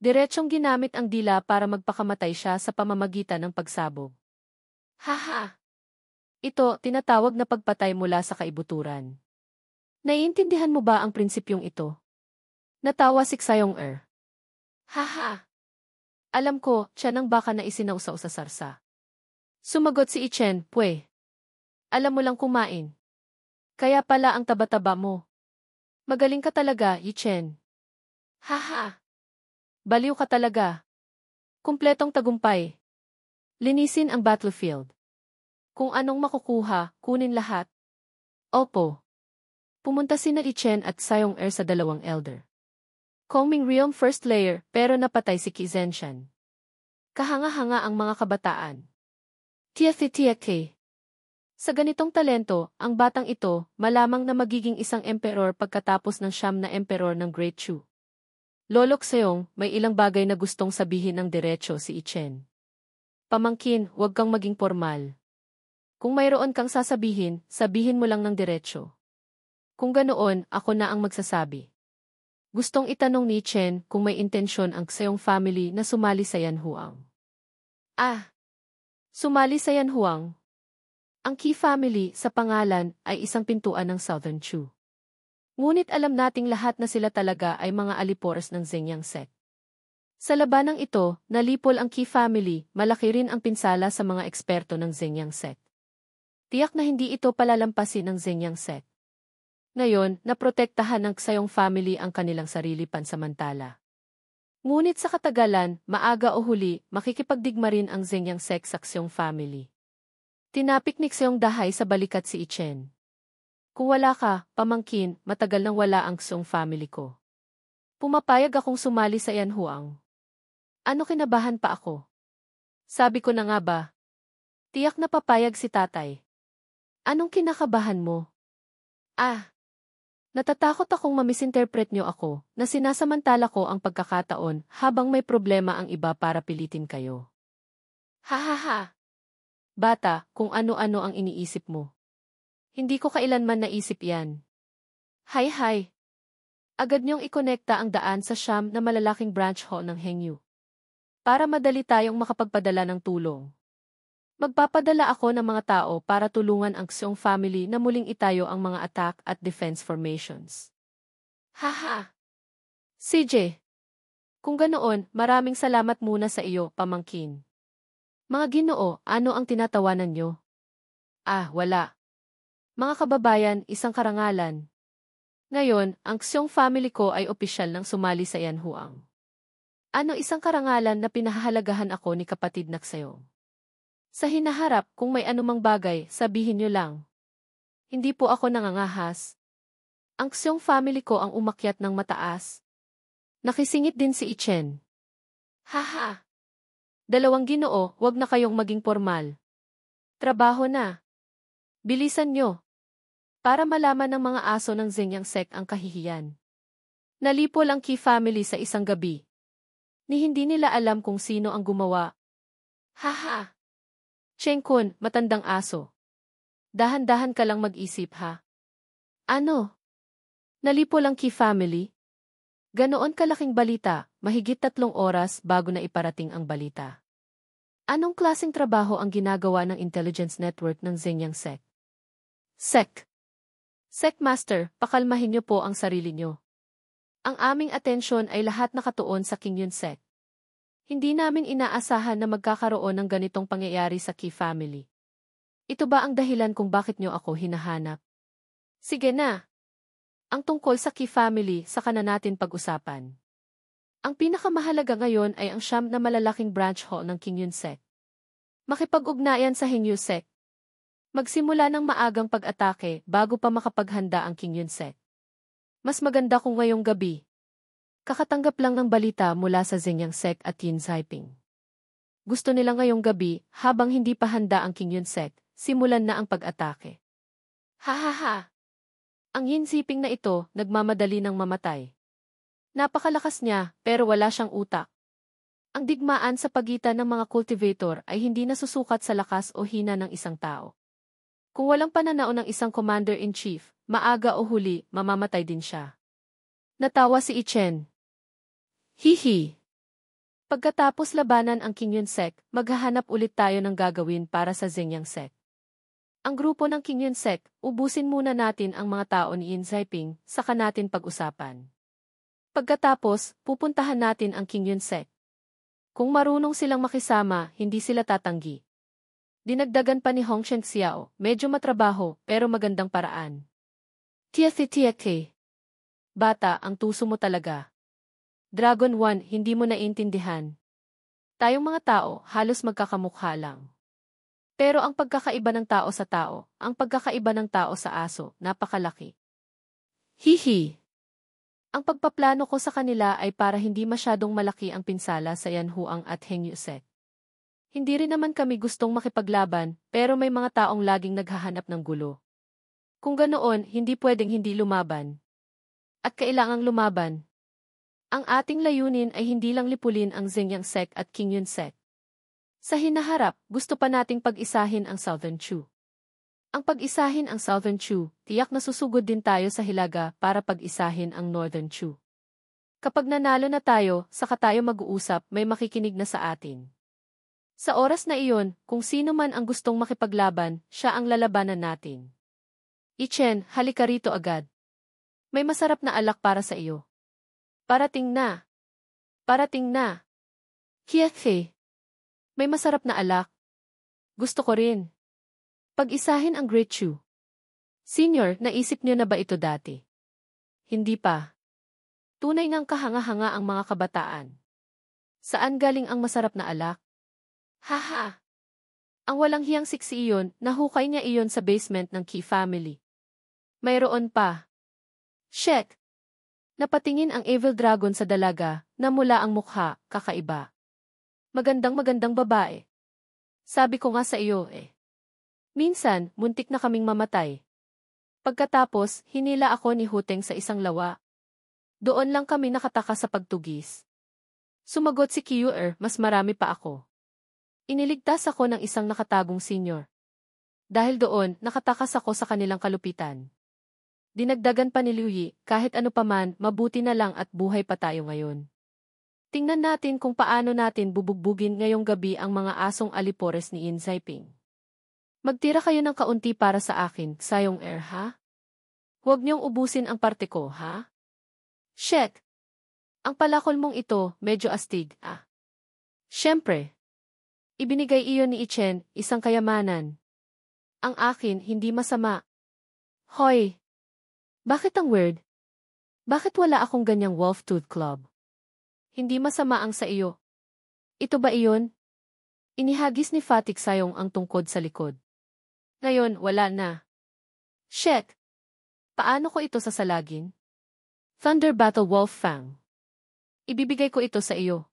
Speaker 1: Diretsyong ginamit ang dila para magpakamatay siya sa pamamagitan ng pagsabog. Haha! Ito, tinatawag na pagpatay mula sa kaibuturan. Naiintindihan mo ba ang prinsipyong ito? Natawa si Xayong-er. Haha! Alam ko, siya nang baka na isinausaw sa sarsa. Sumagot si Ichen, pwe. Alam mo lang kumain. Kaya pala ang taba-taba mo. Magaling ka talaga, Ichen. Haha! Baliw ka talaga. Kumpletong tagumpay. Linisin ang battlefield. Kung anong makukuha, kunin lahat. Opo. Pumunta sina Ichen at Xayong-er sa dalawang elder. Kongming Realm first layer pero napatay si Qi Zenshan. Kahanga-hanga ang mga kabataan. Tiafi-tiake. Sa ganitong talento, ang batang ito, malamang na magiging isang emperor pagkatapos ng 9 na emperor ng Great Chu. Lolo Xeong, may ilang bagay na gustong sabihin ng diretso si Ichen. Pamangkin, huwag kang maging formal. Kung mayroon kang sasabihin, sabihin mo lang ng diretso. Kung ganoon, ako na ang magsasabi. Gustong itanong ni Ichen kung may intensyon ang Xeong family na sumali sa Yanhuang. Ah! Sumali sa Yanhuang. Ang Qi family, sa pangalan, ay isang pintuan ng Southern Chu. Ngunit alam nating lahat na sila talaga ay mga alipores ng Zenyang sect. Sa labanang ito, nalipol ang Qi family, malaki rin ang pinsala sa mga eksperto ng Zenyang sect. Tiyak na hindi ito palalampasin ng Zenyang sect. Ngayon, naprotektahan ng Xayong family ang kanilang sarili pansamantala. Ngunit sa katagalan, maaga o huli, makikipagdigma rin ang Zenyang sect sa Xayong family. Tinapik ni Xayong dahay sa balikat si Ichen. Kung wala ka, pamangkin, matagal nang wala ang Xayong family ko. Pumapayag akong sumali sa Yanhuang. Ano kinabahan pa ako? Sabi ko na nga ba? Tiyak na papayag si tatay. Anong kinakabahan mo? Ah! Natatakot akong mamisinterpret niyo ako na sinasamantala ko ang pagkakataon habang may problema ang iba para pilitin kayo. Hahaha! Bata, kung ano-ano ang iniisip mo. Hindi ko kailanman naisip yan. Hay. Agad niyong ikonekta ang daan sa siyam na malalaking branch hall ng Hengyu. Para madali tayong makapagpadala ng tulong. Magpapadala ako ng mga tao para tulungan ang Xeong family na muling itayo ang mga attack at defense formations. Haha! CJ! Kung ganoon, maraming salamat muna sa iyo, pamangkin. Mga Ginoo, ano ang tinatawanan niyo? Ah, wala. Mga kababayan, isang karangalan. Ngayon, ang Xeong family ko ay opisyal nang sumali sa Yanhuang. Ano isang karangalan na pinahahalagahan ako ni kapatid na Xeong? Sa hinaharap, kung may anumang bagay, sabihin niyo lang. Hindi po ako nangangahas. Ang Xeong family ko ang umakyat ng mataas. Nakisingit din si Ichen. Haha! Dalawang Ginoo, wag na kayong maging formal. Trabaho na. Bilisan niyo. Para malaman ng mga aso ng Zenyang sect ang kahihiyan. Nalipol ang Qi family sa isang gabi. Ni hindi nila alam kung sino ang gumawa. Haha! Chen-kun, matandang aso. Dahan-dahan ka lang mag-isip ha. Ano? Nalipol ang Qi family? Ganoon kalaking balita, mahigit 3 oras bago na iparating ang balita. Anong klaseng trabaho ang ginagawa ng intelligence network ng Zenyang sect? Sect Master, pakalmahin niyo po ang sarili niyo. Ang aming atensyon ay lahat nakatuon sa Qingyun sect. Hindi namin inaasahan na magkakaroon ng ganitong pangyayari sa Qi family. Ito ba ang dahilan kung bakit niyo ako hinahanap? Sige na. Ang tungkol sa Qi family, saka na natin pag-usapan. Ang pinakamahalaga ngayon ay ang 9 na malalaking branch hall ng Qingyun sect. Makipag-ugnayan sa Hengyu sect. Magsimula ng maagang pag-atake bago pa makapaghanda ang Qingyun sect. Mas maganda kung ngayong gabi. Kakatanggap lang ng balita mula sa Zenyang Sek at Yin Saiping. Gusto nila ngayong gabi, habang hindi pa handa ang King Yun Sek, simulan na ang pag-atake. Ha ha ha! Ang Yin Saiping na ito, nagmamadali ng mamatay. Napakalakas niya, pero wala siyang utak. Ang digmaan sa pagitan ng mga cultivator ay hindi nasusukat sa lakas o hina ng isang tao. Kung walang pananao ng isang commander-in-chief, maaga o huli, mamamatay din siya. Natawa si Ichen. Hihi! Pagkatapos labanan ang King Yun Sek, maghahanap ulit tayo ng gagawin para sa Zenyang Sek. Ang grupo ng King Yun Sek, ubusin muna natin ang mga tao ni Yin Saiping, saka natin pag-usapan. Pagkatapos, pupuntahan natin ang King Yun Sek. Kung marunong silang makisama, hindi sila tatanggi. Dinagdagan pa ni Hong Xiao, medyo matrabaho, pero magandang paraan. Tiyak. Bata, ang tuso mo talaga. Dragon 1, hindi mo naiintindihan. Tayong mga tao, halos magkakamukha lang. Pero ang pagkakaiba ng tao sa tao, ang pagkakaiba ng tao sa aso, napakalaki. Hihi! Ang pagpaplano ko sa kanila ay para hindi masyadong malaki ang pinsala sa Yan Huang at Heng Yusek. Hindi rin naman kami gustong makipaglaban, pero may mga taong laging naghahanap ng gulo. Kung ganoon, hindi pwedeng hindi lumaban. At kailangang lumaban. Ang ating layunin ay hindi lang lipulin ang Zenyang Sek at King Yun Sek. Sa hinaharap, gusto pa nating pag-isahin ang Southern Chu. Ang pag-isahin ang Southern Chu, tiyak na susugod din tayo sa Hilaga para pag-isahin ang Northern Chu. Kapag nanalo na tayo, saka tayo mag-uusap, may makikinig na sa atin. Sa oras na iyon, kung sino man ang gustong makipaglaban, siya ang lalabanan natin. Ichen, halika rito agad. May masarap na alak para sa iyo. Parating na. Parating na. Hiyahe. May masarap na alak. Gusto ko rin. Pag-isahin ang Great Chu. Senior, naisip niyo na ba ito dati? Hindi pa. Tunay ngang kahanga-hanga ang mga kabataan. Saan galing ang masarap na alak? Haha! Ang walang hiyang siksi iyon, nahukay niya iyon sa basement ng Qi family. Mayroon pa. Shit! Napatingin ang Evil Dragon sa dalaga, na mula ang mukha, kakaiba. Magandang babae. Sabi ko nga sa iyo eh. Minsan, muntik na kaming mamatay. Pagkatapos, hinila ako ni Huteng sa isang lawa. Doon lang kami nakataka sa pagtugis. Sumagot si Kiuer, mas marami pa ako. Iniligtas ako ng isang nakatagong senior. Dahil doon, nakatakas ako sa kanilang kalupitan. Dinagdagan pa ni Liu Yi, kahit ano paman, mabuti na lang at buhay pa tayo ngayon. Tingnan natin kung paano natin bubugbugin ngayong gabi ang mga asong alipores ni Yin Saiping. Magtira kayo ng kaunti para sa akin, Sayong Air ha? Huwag niyong ubusin ang parte ko, ha? Shit! Ang palakol mong ito, medyo astig, ah. Siyempre. Ibinigay iyon ni Ichen, isang kayamanan. Ang akin, hindi masama. Hoy! Bakit ang weird? Bakit wala akong ganyang Wolf Tooth Club? Hindi masama ang sa iyo. Ito ba iyon? Inihagis ni Fatik Sayong ang tungkod sa likod. Ngayon, wala na. Shit! Paano ko ito sasalagin? Thunder Battle Wolf Fang. Ibibigay ko ito sa iyo.